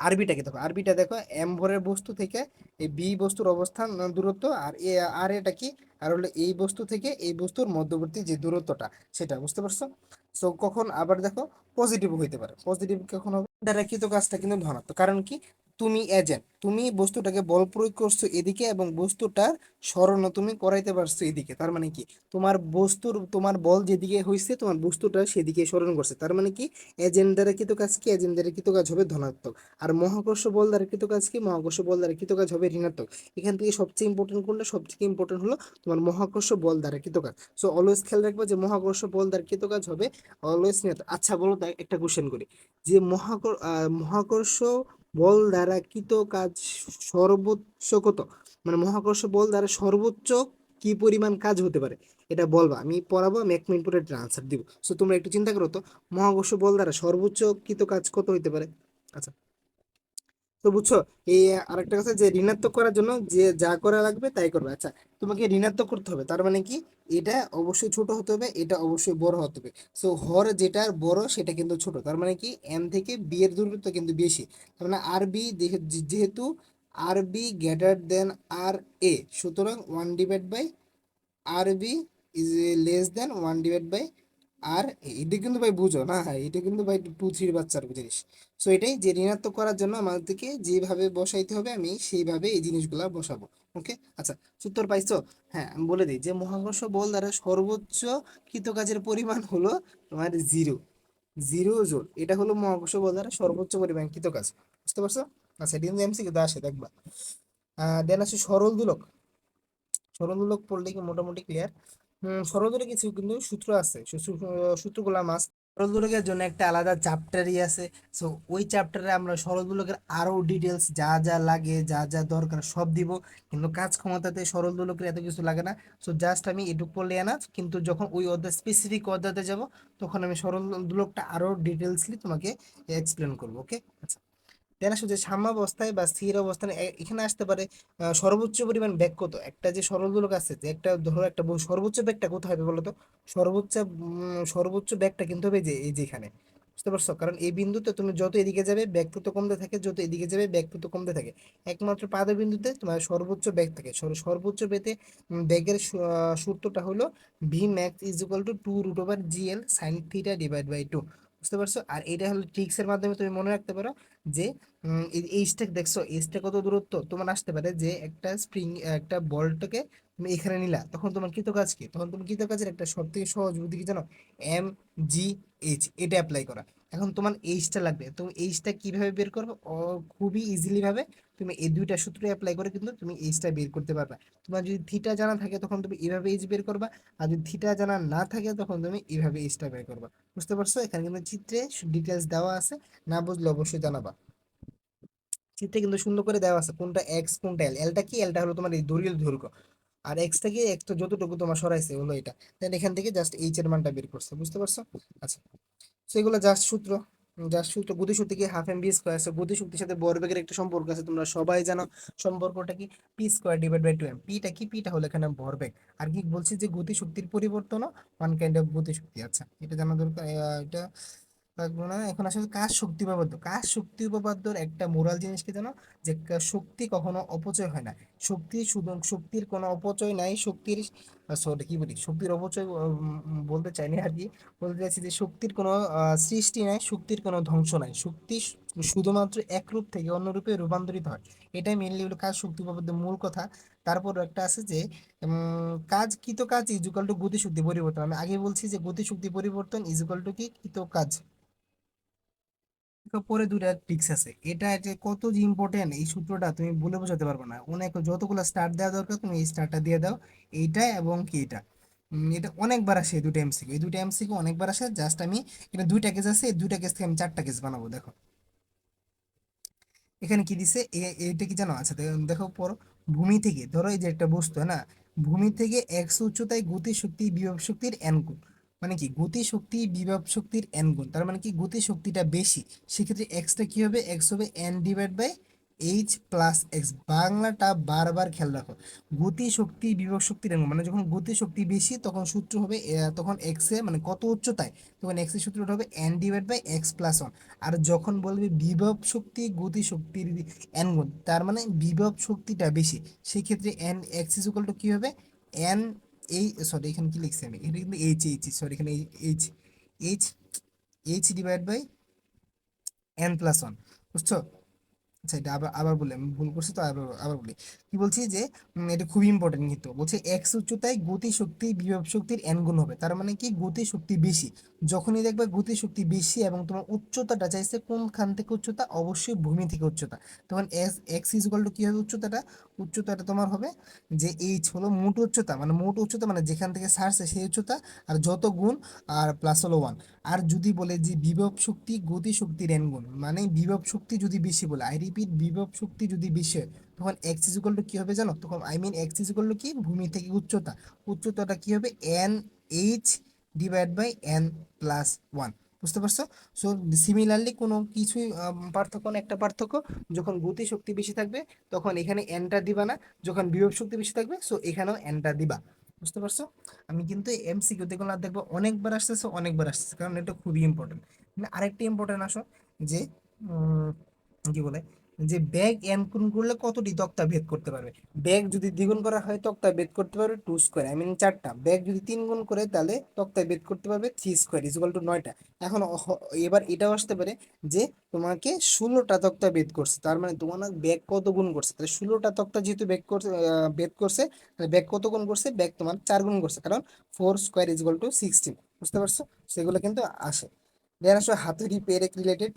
আরবিটাকে দেখো, আরবিটা দেখো এম ভরের বস্তু থেকে এই বি বস্তুর অবস্থান দূরত্ব, আর আর এটা কি, আর হলো এই বস্তু থেকে এই বস্তুর মধ্যবর্তী যে দূরত্বটা সেটা। বুঝতে পারছো? সো কখন আবার দেখো পজিটিভ হইতে পারে, পজিটিভ কখন হবে দ্বারা কিন্তু কাজটা কিন্তু ধনাত্মক, কারণ কি তুমি এজেন্ট, তুমি বস্তুটাকে বল প্রয়োগ করছো এদিকে এবং বস্তুটার সরণ তুমি করাইতে পারছো এদিকে। তার মানে কি তোমার বল যেদিকে হয়েছে তোমার বস্তুটা সেদিকে সরণ করছে। তার মানে কি এজেন্ট দ্বারা কৃত কাজ কি, এজেন্ট দ্বারা কৃত কাজ হবে ধনাত্মক। আর মহাকর্ষ বল দ্বারা কৃত কাজ কি, মহাকর্ষ বল দ্বারা কৃত কাজ হবে ঋণাত্মক। এখান থেকে সবচেয়ে ইম্পর্টেন্ট করলে সবথেকে ইম্পর্টেন্ট হলো তোমার মহাকর্ষ বল দ্বারা কৃত কাজ। সো অলওয়েজ খেয়াল রাখবে যে মহাকর্ষ বল দ্বারা কৃত কাজ হবে অলওয়েজ ঋণাত্মক। আচ্ছা বলো তো একটা কোশ্চেন করি, যে মহাকর্ষ বল দ্বারা কৃত কাজ সর্বোচ্চ কত, মানে মহাকর্ষ বল দ্বারা সর্বোচ্চ কি পরিমাণ কাজ হতে পারে এটা বলবা। আমি পড়াবো, আমি 1 মিনিট পরে একটা আনসার দিব। সো তোমরা একটু চিন্তা করো তো, মহাকর্ষ বল দ্বারা সর্বোচ্চ কৃত কাজ কত হতে পারে। আচ্ছা, তো বুঝছো। এই আরেকটা কথা, যে ঋণাত্মক করার জন্য যে যা করা লাগবে তাই করবে। আচ্ছা, তোমাকে ঋণাত্মক করতে হবে, তার মানে কি এটা অবশ্যই ছোট হতে হবে, এটা অবশ্যই বড় হতে হবে। সো হর যেটা বড় সেটা কিন্তু ছোট, তার মানে কি এম থেকে বি এর দূরত্ব কিন্তু বেশি। তার মানে আর বি, যেহেতু আর বি গ্রেটার দেন আর এ, সুতরাং 1/, আর বি ইজ লেস দেন 1/, আর এটা কিন্তু ভাই বুঝো না, হ্যাঁ এটা কিন্তু ভাই 2, 3 বাচ্চার জিনিস। সো এটাই যে ঋণাত্মক করার জন্য আমাদেরকে যেভাবে বসাইতে হবে আমি সেইভাবে এই জিনিসগুলা বসাবো। ওকে, আচ্ছা, উত্তর পাইছো? হ্যাঁ, আমি বলে দিই যে মহাকর্ষ বল দ্বারা সর্বোচ্চ কৃতকাজের পরিমাণ হলো তোমার 0 জুল। এটা হলো মহাকর্ষ বল দ্বারা সর্বোচ্চ পরিমাণ কৃতকাজ। বুঝতে পারছো? আচ্ছা, এটা কিন্তু এমসিকিউ আসে দেখবা। দেন আছে সরল দোলক। সরল দোলক পড়লে কি মোটামুটি ক্লিয়ার। সরল দোলকে কিছু কিন্তু সূত্র আছে, সূত্রগুলা মাস্ট। সরল দোলকের জন্য একটা আলাদা চ্যাপ্টারই আছে। সো ওই চ্যাপ্টারে আমরা সরল দোলকের আরো ডিটেলস যা যা লাগে, যা যা দরকার সব দিব। কিন্তু কাজ ক্ষমতাতে সরল দোলকের এত কিছু লাগে না। সো জাস্ট আমি এটুকু পড়লে এনাফ, কিন্তু যখন ওই অধ্যায় স্পেসিফিক অধ্যায়তে যাব তখন আমি সরল দোলকটা আরো ডিটেলসলি তোমাকে এক্সপ্লেন করবো। ওকে, আচ্ছা। দেন আসলে যে সাম্যাবস্থায় বা স্থির অবস্থানে এখানে আসতে পারে সর্বোচ্চ পরিমাণ বেগ কত। একটা যে সরল দোলক আছে, যে একটা ধরো একটা সর্বোচ্চ বেগটা কোথায় হবে বলো তো? সর্বোচ্চ বেগটা কিন্তু হবে যে এই যেখানে। বুঝতে পারছো? কারণ এই বিন্দুতে তুমি যত এদিকে যাবে বেগ তত কমতে থাকে, যত এদিকে যাবে বেগ তত কমতে থাকে। একমাত্র পাদ বিন্দুতে তোমার সর্বোচ্চ বেগ থাকে। সর্বোচ্চ বেগে বেগের সূত্রটা হলো V max is equal to 2√GL sine theta divide by 2। বুঝতে পারছো? আর এটা হলো ট্রিক্স এর মাধ্যমে তুমি মনে রাখতে পারো যে এইচটা দেখছো, এইচটা কত দূরত্ব তোমার আসতে পারে, যে একটা স্প্রিং একটা বলটাকে তুমি এখানে নিলা, তখন তোমার কৃত কাজ কি, তখন তুমি কৃত কাজের একটা সব থেকে সহজ বুদ্ধি কি জানো? MGH, এটা অ্যাপ্লাই করা। এখন তোমার এইচটা লাগবে, তুমি এইচটা কিভাবে বের করবে? খুবই ইজিলি ভাবে তুমি এই দুইটা সূত্র অ্যাপ্লাই করে কিন্তু তুমি এইচটা বের করতে পারবে। তোমার যদি থিটা জানা থাকে তখন তুমি এইভাবে এইচ বের করবা, আর যদি থিটা জানা না থাকে তখন তুমি এইভাবে এইচটা বের করবা। বুঝতে পারছো? এখানে কিন্তু চিত্রে ডিটেলস দেওয়া আছে, না বুঝলে অবশ্যই জানাবা। চিত্রে কিন্তু সুন্দর করে দেওয়া আছে কোনটা এক্স কোনটা এল। এলটা কি? এলটা হলো তোমার এই দৈর্ঘ্য দৈর্ঘ্য, আর এক্সটা কি? এক্সটা যতটুকু তোমার সরাইছে হলো এটা। দেন এখান থেকে জাস্ট এইচ এর মানটা বের করছে। বুঝতে পারছো? আচ্ছা, সেগুলো জাস্ট সূত্র। গতিশক্তি কি হাফ এম ভি স্কোয়ার। গতিশক্তির সাথে ভরবেগের একটা সম্পর্ক আছে, তোমরা সবাই জানো। সম্পর্কটা কি? P² / 2m। পিটা কি? পিটা হলো এখানে ভরবেগ। আর কি বলছি যে গতিশক্তির পরিবর্তনও ওয়ান কাইন্ড অফ গতিশক্তি। আচ্ছা, এটা জানা দরকার। এটা লাগলো না। এখন আসলে কাজ শক্তি উপপাদ্য। কাজ শক্তি উপপাদ্যর একটা মোরাল জিনিস কি জানো? যে শক্তি কখনো অপচয় হয় না। শক্তির কোনো অপচয় নাই। শক্তির সরি কি বলি, শক্তির অপচয় বলতে চাইনি আর কি। বলতে চাইছি যে শক্তির কোনো সৃষ্টি নাই, শক্তির কোনো ধ্বংস নাই। শক্তি শুধুমাত্র এক রূপ থেকে অন্য রূপে রূপান্তরিত হয়। এটাই মেনলি হলো কাজ শক্তি উপপাদ্যের মূল কথা। তারপর একটা আছে যে কাজ কৃত কাজ ইজ ইকুয়াল টু গতিশক্তি পরিবর্তন। আমি আগে বলছি যে গতিশক্তি পরিবর্তন ইজ ইকুয়াল টু কি কৃত কাজ। পরে দুইটা ট্রিক্স আছে, এটা যে কত যে ইম্পর্টেন্ট এই সূত্রটা তুমি বলে বোঝাতে পারবে না। অনেক যতগুলো স্টার দেওয়া দরকার তুমি এই স্টারটা দিয়ে দাও। এইটা এবং কি এটা, এটা অনেকবার আসে। এই দুটো এমসিকিউ, এই দুটো এমসিকিউ অনেকবার আসে। জাস্ট আমি এটা দুইটা কেস আছে, এই দুইটা কেস থেকে আমি চারটা কেস বানাবো। দেখো এখানে কি দিছে, এটা কি জানো? আচ্ছা দেখো পর, ভূমি থেকে ধরো এই যে একটা বস্তু না, ভূমি থেকে এক্স উচ্চতায় গতি শক্তি বিভব শক্তির এন গুণ। মানে কি গতি শক্তি বিভব শক্তির এন গুণ, তার মানে কি গতি শক্তিটা বেশি। সেক্ষেত্রে এক্সটা কি হবে? এক্স হবে N/H+X। বাংলাটা বারবার খেয়াল রাখো। গতি শক্তি বিভব শক্তির এন গুণ, মানে যখন গতি শক্তি বেশি তখন সূত্র হবে তখন এক্স এ মানে কত উচ্চতায়, তখন এক্স এর সূত্রটা হবে N/X+1। আর যখন বলবে বিভব শক্তি গতি শক্তির এন গুণ, তার মানে বিভব শক্তিটা বেশি। সেই ক্ষেত্রে N x is equal to কি হবে? এন এই সরি এখানে কি লিখছি আমি, এটা কিন্তু সরি এখানে H H H divide by N+1। বুঝছো? আচ্ছা, এটা আবার আবার বলি, আমি ভুল করছি তো, আবার আবার বলি। কি বলছি যে এটা খুবই ইম্পর্টেন্ট, কিন্তু বলছে এক্স উচ্চতায় গতি শক্তি বিভব শক্তির এন গুণ হবে। তার মানে কি গতি শক্তি বেশি, যখনই দেখবে গতি শক্তি বেশি এবং তোমার উচ্চতাটা চাইছে কোনখান থেকে উচ্চতা, অবশ্যই ভূমি থেকে উচ্চতা, তখন S x is equal to কি হবে, উচ্চতাটা, উচ্চতাটা তোমার হবে যে এইচ হলো মোট উচ্চতা, মানে মোট উচ্চতা মানে যেখান থেকে ছাড়ছে সেই উচ্চতা, আর যত গুণ আর প্লাস হলো ওয়ান। আর যদি বলে যে বিভব শক্তি গতি শক্তির এন গুণ, মানে বিভব শক্তি যদি বেশি বলে, আই রিপিট, বিভব শক্তি যদি বেশি হয়, তখন এক্স ইজ ইকুয়াল টু কি হবে জানো, তখন I mean X is equal to কি, ভূমি থেকে উচ্চতা, উচ্চতাটা কি হবে, N H divide by N plus one. বুঝতে পারছো? সো সিমিলারলি কোনো কিছুই পার্থক্য না, একটা পার্থক্য, যখন গতি শক্তি বেশি থাকবে তখন এখানে এনটা দিবা না, যখন বিভব শক্তি বেশি থাকবে সো এখানেও এনটা দিবা। বুঝতে পারছো? আমি কিন্তু এমসিকিউ দেখো না, দেখবো অনেকবার আসতেছে, অনেকবার আসতেছে, কারণ এটা খুবই ইম্পর্টেন্ট। আরেকটা ইম্পর্টেন্ট আসো, যে উম, কি বলে, যে ব্যাগ এন গুণ করলে কতটি তক্তা ভেদ করতে পারবে। ব্যাগ যদি দ্বিগুণ করা হয় তক্তা ভেদ করতে পারবে টু স্কোয়ার, আই মিন চারটা। ব্যাগ যদি তিন গুণ করে তাহলে তক্তা ভেদ করতে পারবে three square is equal two নয়টা। এখন এবার এটাও আসতে পারে যে তোমাকে 16টা তক্তা ভেদ করছে, তার মানে তোমার ব্যাগ কত গুণ করছে, তাহলে 16টা তক্তা যেহেতু ব্যাগ করছে, ভেদ করছে, তাহলে ব্যাগ কত গুণ করছে, ব্যাগ তোমার 4 গুণ করছে, কারণ 4 স্কোয়ার ইজ ইকুয়াল টু 16। বুঝতে পারছো? সেগুলো কিন্তু আসে। দেন আসো হাতুড়ি পেরেক রিলেটেড।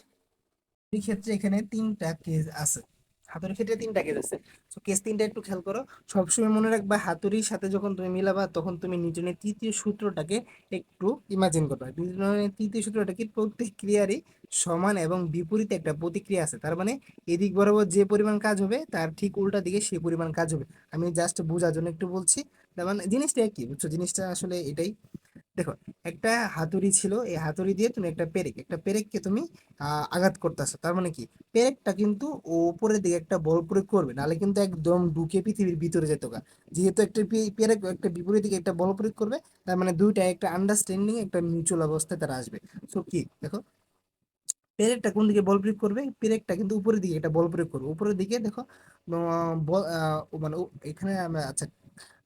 এই ক্ষেত্রে এখানে তিনটা কেস আছে, হাতুড়ির ক্ষেত্রে তিনটা কেস আছে। তো কেস তিনটা একটু খেয়াল করো। সবসময় মনে রাখবা হাতুড়ির সাথে যখন তুমি মিলাবা তখন তুমি নিউটনের তৃতীয় সূত্রটাকে একটু ইমাজিন করবা। নিউটনের তৃতীয় সূত্রটা কি, প্রত্যেক ক্রিয়ারই সমান এবং বিপরীতে একটা প্রতিক্রিয়া আছে, তার মানে এদিক বরাবর যে পরিমাণ কাজ হবে তার ঠিক উল্টা দিকে সেই পরিমাণ কাজ হবে। আমি জাস্ট বোঝার জন্য একটু বলছি, তার মানে জিনিসটা কি বুঝছো, জিনিসটা আসলে এটাই। দেখো, একটা হাতুড়ি ছিল, এই হাতুড়ি দিয়ে তুমি একটা পেরেককে তুমি আঘাত করতেছো, তার মানে কি, পেরেকটা কিন্তু ও উপরের দিকে একটা বল প্রয়োগ করবে, নাহলে কিন্তু একদম ঢুকে পৃথিবীর ভিতরে যেত গা। যেহেতু একটা পেরেক একটা বিপরীত দিকে একটা বল প্রয়োগ করবে, তার মানে দুইটা একটা আন্ডারস্ট্যান্ডিং একটা মিউচুয়াল অবস্থায় তারা আসবে। সো কি দেখো, পেরেকটা কোন দিকে বল প্রয়োগ করবে, পেরেকটা কিন্তু উপরের দিকে একটা বল প্রয়োগ করবে, উপরের দিকে দেখো। মানে এখানে আচ্ছা,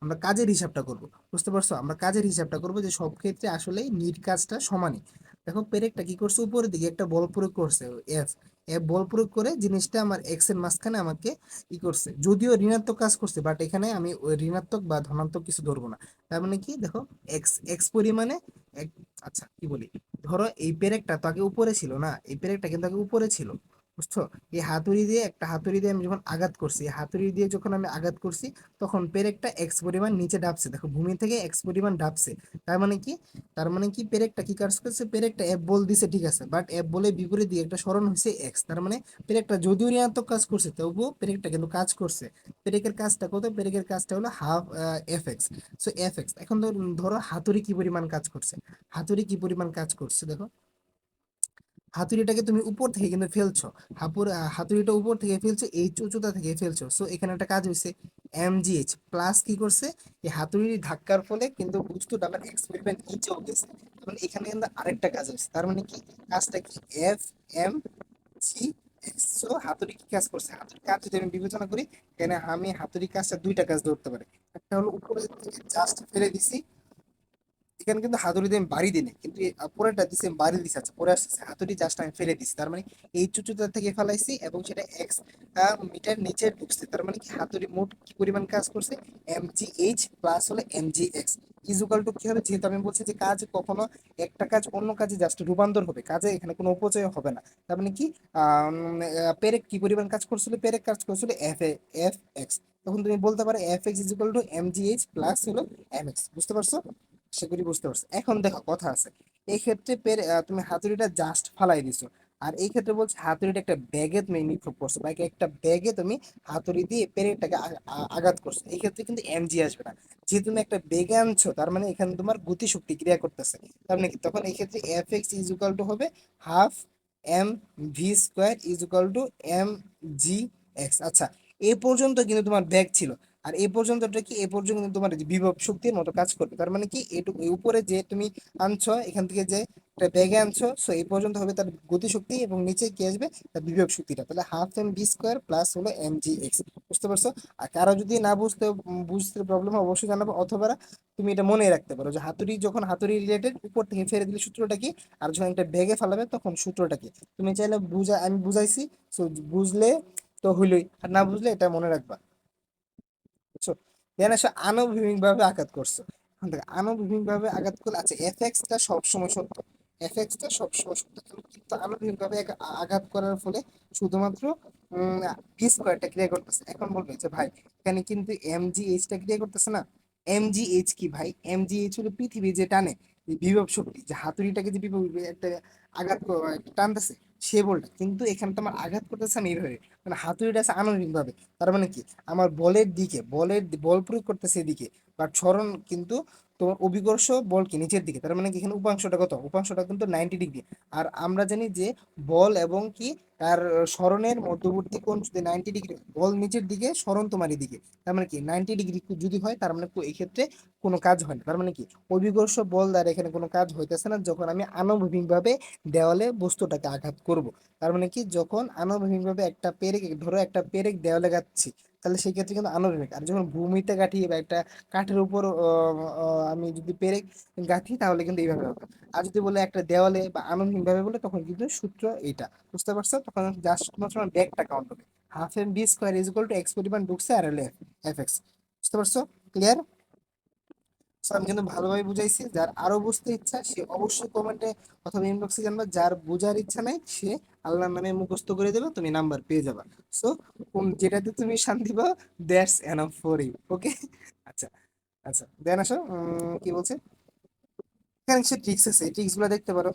আমরা কাজের হিসাবটা করব। বুঝতে পারছো? আমরা কাজের হিসাবটা করব যে সব ক্ষেত্রে আসলেই নিট কাজটা সমানই। দেখো, পেরেকটা কি করছে, উপরের দিকে একটা বল প্রয়োগ করছে, এফ এফ বল প্রয়োগ করে জিনিসটা আমার এক্স এর মাঝখানে আমাকে ই করছে, যদিও ঋণাত্মক কাজ করছে, বাট এখানে আমি ওই ঋণাত্মক বা ধনাত্মক কিছু ধরবো না। তার মানে কি দেখো, এক্স এক্স পরিমাণে এক- আচ্ছা কি বলি, ধরো এই পেরেকটা তো আগে উপরে ছিল না, এই পেরেকটা কিন্তু আগে উপরে ছিল। বুঝছো? এই হাতুড়ি দিয়ে, একটা হাতুড়ি দিয়ে আমি যখন আঘাত করছি, এই হাতুড়ি দিয়ে যখন আমি আঘাত করছি, তখন পেরেকটা এক্স পরিমাণ নিচে ডাবছে, দেখো ভূমি থেকে এক্স পরিমাণ ডাবছে। তার মানে কি, তার মানে কি পেরেকটা কি কাজ করছে, পেরেকটা এফ বল দিছে ঠিক আছে, বাট এফ বলে বিপরীত দিয়ে একটা সরণ হয়েছে এক্স, তার মানে পেরেকটা যদিও ঋণাত্মক কাজ করছে তবুও পেরেকটা কিন্তু কাজ করছে। পেরেকের কাজটা কত, পেরেকের কাজটা হলো half F x. So F x, এখন ধরো হাতুড়ি কি পরিমাণ কাজ করছে, হাতুড়ি কি পরিমাণ কাজ করছে দেখো, হাতুড়িটাকে তুমি উপর থেকে কিন্তু ফেলছো, হাতুড়িটা উপর থেকে ফেলছো, এই উচ্চতা থেকে ফেলছো, সো এখানে একটা কাজ হয়েছে, এমজিএইচ প্লাস কি করছে, এই হাতুড়ির ধাক্কার ফলে কিন্তু বস্তুটা আবার এক্সপেরিমেন্ট নিচেও গেছে। তখন এখানে কিন্তু আরেকটা কাজ হয়েছে, তার মানে কি, কাজটা কি, F M G X. So হাতুড়ি কি কাজ করছে, হাতুড়ির কাজ যদি আমি বিবেচনা করি, এখানে আমি হাতুড়ির কাজটা দুইটা কাজ ধরতে পারি। একটা হলো উপরে থেকে জাস্ট ফেলে দিছি, এখানে কিন্তু হাতুড়ি দিয়ে আমি বাড়ি দিই নাই, কিন্তু পরেরটা দিছে আমি বাড়ি দিছি, আচ্ছা পরে আসছে হাতুড়ি জাস্ট আমি ফেলে দিছি, তার মানে এই উচ্চতা থেকে ফেলাইছি এবং সেটা এক্স মিটার নিচে ঢুকছে, তার মানে কি হাতুড়ি মোট কি পরিমাণ কাজ করছে, এম জি এইচ প্লাস হলো M G X is equal to কি হবে, যেহেতু আমি বলছি যে কাজ কখনো একটা কাজ অন্য কাজে জাস্ট রূপান্তর হবে, কাজে এখানে কোনো অপচয় হবে না। তার মানে কি, পেরেক কি পরিমাণ কাজ করছিল, পেরেক কাজ করছিল এফ এক্স, তখন তুমি বলতে পারো F X is equal to M G H plus হলো এম এক্স। বুঝতে পারছো? আশা করি বুঝতে পারছো। এখন দেখো কথা আছে, এই ক্ষেত্রে তুমি হাতুড়িটা জাস্ট ফালাই দিছো, আর এই ক্ষেত্রে বলছে হাতুড়িটা একটা ব্যাগে তুমি নিক্ষেপ করছো, বা একটা ব্যাগে তুমি হাতুড়ি দিয়ে পেরেকটাকে আঘাত করছো, এই ক্ষেত্রে কিন্তু এমজি আসবে না। যেহেতু তুমি একটা বেগে আনছো, তার মানে এখানে তোমার গতিশক্তি ক্রিয়া করতেছে, তার মানে কি, তখন এই ক্ষেত্রে F X is equal to হবে half M V square is equal to M G X. আচ্ছা, এই পর্যন্ত কিন্তু তোমার ব্যাগ ছিল, আর এই পর্যন্তটা কি, এই পর্যন্ত কিন্তু তোমার যে বিভব শক্তির মতো কাজ করবে, তার মানে কি, এটুকু এই উপরে যে তুমি আনছো, এখান থেকে যে একটা ব্যাগে আনছো, সো এই পর্যন্ত হবে তার গতি শক্তি, এবং নিচে কি আসবে, তার বিভব শক্তিটা, তাহলে half M B square plus হলো এম জি এক্স। বুঝতে পারছো? আর কারো যদি না বুঝতে প্রবলেম হয় অবশ্যই জানাবো, অথবা তুমি এটা মনে রাখতে পারো যে হাতুড়ি, যখন হাতুড়ি রিলেটেড উপর থেকে ফেলে দিলে সূত্রটা কি, আর যখন একটা ব্যাগে ফেলাবে তখন সূত্রটা কি, তুমি চাইলে আমি বুঝাইছি। সো বুঝলে তো হইলই, আর না বুঝলে এটা মনে রাখবা, বুঝছো? দেন আসো আনুভূমিক ভাবে আঘাত করছো। এখন দেখো আনুভূমিক ভাবে আঘাত করলে, আচ্ছা টা সবসময় সত্য, টা সবসময় সত্য, কিন্তু আনুভূমিক ভাবে আঘাত করার ফলে শুধুমাত্র বি স্কোয়ারটা ক্রিয়া করতেছে। এখন বলবে যে ভাই এখানে কিন্তু এমজিএইচ টা ক্রিয়া করতেছে না। এমজিএইচ কি ভাই? এমজিএইচ হলো পৃথিবী যে টানে, যে বিভব শক্তি, যে হাতুড়িটাকে যে বিভব একটা একটা টানতেছে, সে বলটা কিন্তু এখানে তো আমার আঘাত করতেছে আমি এইভাবে, মানে হাতুড়িটা আছে আনুভূমিক ভাবে। তার মানে কি, আমার বলের দিকে, বল প্রয়োগ করতেছে এদিকে, বাট সরণ কিন্তু তোমার অভিকর্ষ বল কি নিচের দিকে। তার মানে কি এখানে উপাংশটা কত? উপাংশটা কিন্তু 90 ডিগ্রি। আর আমরা জানি যে বল এবং কি তার সরণের মধ্যবর্তী কোণ যদি 90 ডিগ্রি, বল নিচের দিকে, সরণ তোমার এদিকে, তার মানে কি 90 ডিগ্রি যদি হয়, তার মানে এই ক্ষেত্রে কোনো কাজ হয় না। তার মানে কি অভিকর্ষ বল দ্বারা এখানে কোনো কাজ হইতেছে না যখন আমি আনুভূমিক ভাবে দেওয়ালে বস্তুটাকে আঘাত করব। তার মানে কি যখন আনুভূমিক ভাবে একটা পেরেক, ধরো একটা পেরেক দেওয়ালে গাচ্ছি, তাহলে সেই ক্ষেত্রে কিন্তু আনুভূমিক। আর যখন ভূমিতে গাঁঠি বা একটা কাঠের উপর আমি যদি পেরেক গাঁথি, তাহলে কিন্তু এইভাবে হবে। আর যদি বলে একটা দেওয়ালে বা আনুভূমিক ভাবে বলে, তখন কিন্তু সূত্র এইটা, বুঝতে পারছো? তখন জাস্ট মাত্র ব্যাকটা কাউন্ট হবে। Half M B square is equal to x পরিমাণ ঢুকছে আর হলো এফ এক্স। বুঝতে পারছো? ক্লিয়ার? আমি কিন্তু ভালোভাবে বুঝাইছি। যার আরো বুঝতে ইচ্ছা সে অবশ্যই কমেন্টে অথবা ইনবক্সে জানবা। যার বোঝার ইচ্ছা নাই সে আল্লাহর নামে মুখস্থ করে দেবে, তুমি নাম্বার পেয়ে যাবা। সো যেটাতে তুমি শান্তি পাও, দ্যাটস এনাফ ফর ইউ। ওকে? আচ্ছা, আচ্ছা দেন আসো, কি বলছে এখানে, সে ট্রিক্স আছে, এই ট্রিক্স গুলো দেখতে পারো।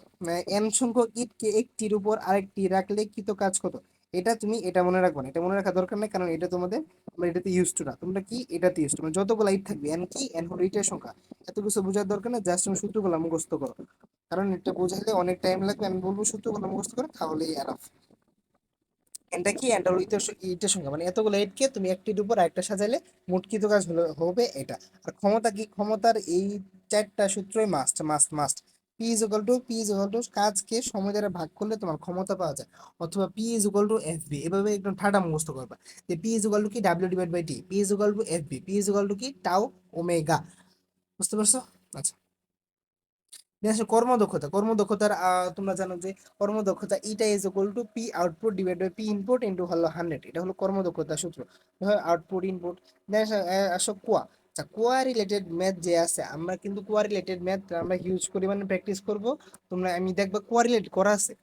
এন সংখ্যক ইটকে একটির উপর আরেকটি রাখলে কৃত কাজ কত? এটা তুমি এটা মনে রাখবে না, এটা মনে রাখা দরকার নেই, কারণ এটা তোমাদের, আমরা এটাতে ইউজ টু না। তোমরা কি এটাতে ইউজ টু, মানে যতগুলো ইট থাকবে, এন কি, এন হলো ইটের সংখ্যা। এত কিছু বোঝার দরকার নেই, জাস্ট তুমি সূত্রগুলো মুখস্থ করো, কারণ এটা বোঝাইলে অনেক টাইম লাগবে। আমি বলবো সূত্রগুলো মুখস্থ করো, তাহলেই এনাফ। এটা কি, এটা হলো ইটের ইটের সংখ্যা, মানে এতগুলো ইটকে তুমি একটির উপর আরেকটা সাজাইলে মোট কৃত কাজ হলো হবে এটা। আর ক্ষমতা কি, ক্ষমতার এই চারটা সূত্রই must must must. P is equal to কাজকে সময় দ্বারা ভাগ করলে তোমার ক্ষমতা পাওয়া যায়, অথবা p is equal to f v. এভাবে একদম ঠাডা মুখস্থ করবা যে পি ইজ ইকুয়াল টু কি, ডাব্লিউ divide by t, p is equal to f v, p is equal to কি, টাউ ওমেগা। বুঝতে পারছো? আচ্ছা, নেক্সট কর্মদক্ষতা। কর্মদক্ষতার তোমরা জানো যে কর্মদক্ষতা eta is equal to p output divide by p input into হলো 100। এটা হলো কর্মদক্ষতা সূত্র, আউটপুট ইনপুট। দেন আসো কোয়া। আচ্ছা, কোয়া রিলেটেড ম্যাথ যে আছে, আমরা কিন্তু কোয়া রিলেটেড ম্যাথ আমরা হিউজ পরিমাণে প্র্যাকটিস করব। তোমরা, আমি দেখবা কোয়া রিলেটেড করা আছে,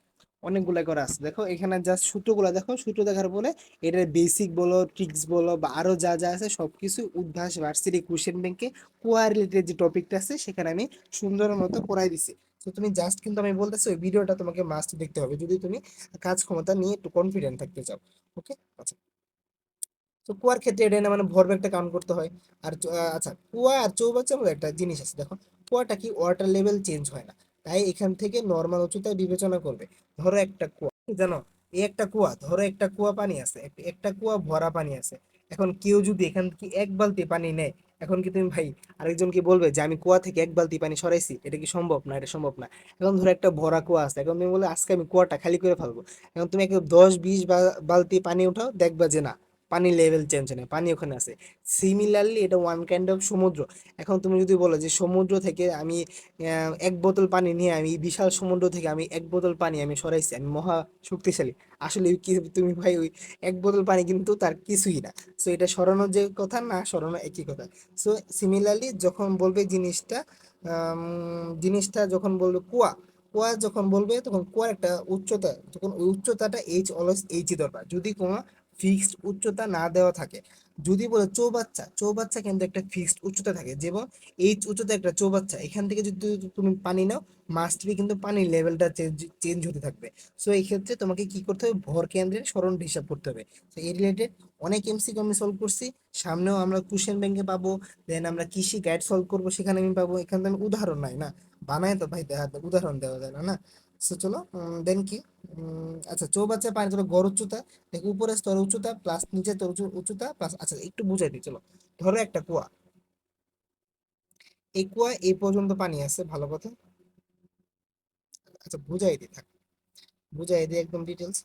অনেকগুলা করা আছে। দেখো এখানে জাস্ট সূত্রগুলো দেখো, সূত্র দেখার পরে এটার বেসিক বলো, ট্রিক্স বলো, বা আরো যা যা আছে সবকিছু উদ্ভাস ভার্সিটি কোশ্চেন ব্যাংকে কোয়া রিলেটেড যে টপিকটা আছে সেখানে আমি সুন্দর মতো পড়াই দিছি। তো তুমি জাস্ট কিন্তু, আমি বলতেছি ওই ভিডিওটা তোমাকে মাস্ট দেখতে হবে যদি তুমি কাজ ক্ষমতা নিয়ে একটু কনফিডেন্ট থাকতে চাও। ওকে? আচ্ছা, তো কুয়ার ক্ষেত্রে এটা না, মানে ভরবেগটা কাউন্ট করতে হয়। আর আচ্ছা, কুয়া আর চৌবাচ্চার মধ্যে একটা জিনিস আছে, দেখো কুয়াটা কি, ওয়াটার লেভেল চেঞ্জ হয় না, তাই এখান থেকে নর্মাল উচ্চতায় বিবেচনা করবে। ধরো একটা কুয়া, জানো এই একটা কুয়া, ধরো একটা কুয়া পানি আছে, একটা কুয়া ভরা পানি আছে। এখন কেউ যদি এখান থেকে 1 বালতি পানি নেয়, এখন কি তুমি ভাই আরেকজনকে বলবে যে আমি কুয়া থেকে 1 বালতি পানি সরাইছি? এটা কি সম্ভব? না, এটা সম্ভব না। এখন ধরো একটা ভরা কুয়া আছে, এখন তুমি বলে আজকে আমি কুয়াটা খালি করে ফেলবো। এখন তুমি একদম 10-20 বালতি পানি উঠাও, দেখবা যে না, পানির লেভেল চেঞ্জ নেই, পানি ওখানে আছে। সিমিলারলি এটা ওয়ান কাইন্ড অফ সমুদ্র। এখন তুমি যদি বলো যে সমুদ্র থেকে আমি 1 বোতল পানি নিয়ে, আমি বিশাল সমুদ্র থেকে আমি 1 বোতল পানি আমি সরাইছি, আমি মহা শক্তিশালী, আসলে কি তুমি ভাই ওই 1 বোতল পানি কিন্তু তার কিছুই না। সো এটা সরানোর যে কথা, না সরানো একই কথা। সো সিমিলারলি যখন বলবে জিনিসটা, জিনিসটা যখন বলবে কুয়া, কুয়া যখন বলবে তখন কুয়ার একটা উচ্চতা, তখন ওই উচ্চতাটা এইচ, অলওয়েজ এইচই দরকার, যদি কোনো ফিক্সড উচ্চতা না দেওয়া থাকে। যদি বলে চৌবাচ্চা, চৌবাচ্চা কিন্তু একটা ফিক্সড উচ্চতা থাকে, যেমন এইচ উচ্চতা একটা চৌবাচ্চা, এখান থেকে যদি তুমি পানি নাও, মাস্ট বি কিন্তু পানির লেভেলটা চেঞ্জ চেঞ্জ হতে থাকবে। সো এই ক্ষেত্রে তোমাকে কি করতে হবে, ভর কেন্দ্রের সরণ হিসাব করতে হবে। তো এই রিলেটেড অনেক এমসিকিউ আমি সলভ করছি, সামনেও আমরা কোশ্চেন ব্যাংকে পাবো। দেন আমরা কৃষি গাইড সলভ করবো, সেখানে আমি পাবো। এখানে তো আমি উদাহরণ নাই না, বানায় তো ভাই উদাহরণ দেওয়া যায় না, না? সো চলো, দেন কি, আচ্ছা চৌবাচ্চা পানি, ধরো গড় উচ্চতা, দেখো উপরের স্তর উচ্চতা প্লাস নিচের স্তর উচ্চতা প্লাস, আচ্ছা একটু বুঝাই দিই চলো। ধরো একটা কুয়া, এই কুয়া এই পর্যন্ত পানি আছে, ভালো কথা। আচ্ছা বুঝাই দিই, থাক বুঝাই দিই একদম ডিটেলস।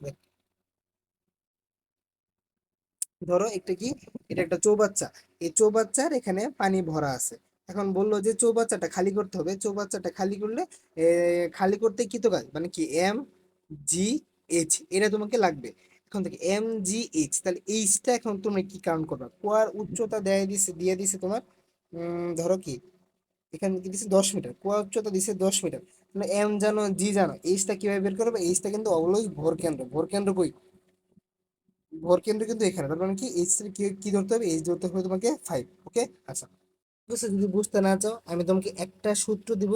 ধরো একটা কি, এটা একটা চৌবাচ্চা, এই চৌবাচ্চার এখানে পানি ভরা আছে। এখন বললো যে চৌবাচ্চাটা খালি করতে হবে, চৌবাচ্চাটা খালি করলে খালি করতে কি তো কাজ, মানে কি এম জি এইচ এটা তোমাকে লাগবে। এখন থেকে MGH, তাহলে এইচটা এখন তুমি কি কাউন্ট করবা? কুয়ার উচ্চতা দিয়ে দিছে তোমার ধরো কি এখানে কি দিছে 10 মিটার, কুয়া উচ্চতা দিছে 10 মিটার। তাহলে এম জানো, জি জানো, এইচটা কিভাবে বের করবে? এইচটা কিন্তু অলওয়েজ ভর কেন্দ্র, ভর কেন্দ্র কই? ভর কেন্দ্র কিন্তু এখানে। তার মানে কি এইচ কি কি ধরতে হবে? এইচ ধরতে হবে তোমাকে 5। ওকে, আচ্ছা। বুঝছো? যদি বুঝতে না চাও আমি তোমাকে একটা সূত্র দিব,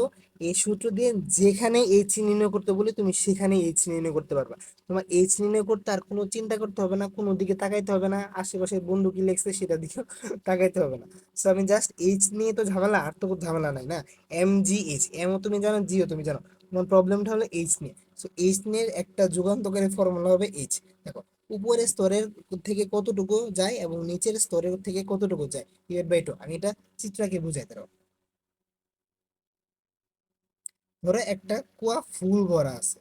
এই সূত্র দিয়ে যেখানে এইচ নির্ণয় করতে বলি তুমি সেখানে এইচ নির্ণয় করতে পারবা। তোমার এইচ নির্ণয় করতে আর কোনো চিন্তা করতে হবে না, কোনো দিকে তাকাইতে হবে না, আশেপাশে বন্ধু কি লেখছে সেটা দিকেও তাকাইতে হবে না। সো আমি জাস্ট এইচ নিয়ে তো ঝামেলা, আর তো কোনো ঝামেলা নাই না। MGH, এমও তুমি জানো, জিও তুমি জানো, তোমার প্রবলেমটা হলো এইচ নিয়ে। সো এইচ নিয়ে একটা যুগান্তকারী ফর্মুলা হবে এইচ। দেখো, উপরের স্তরের থেকে কতটুকু যায় এবং নিচের স্তরের থেকে কতটুকু যায় ডিভাইড বাই 2। আমি এটা চিত্রকে বুঝাই দাও। ধরো একটা কুয়া ফুল ভরা আছে,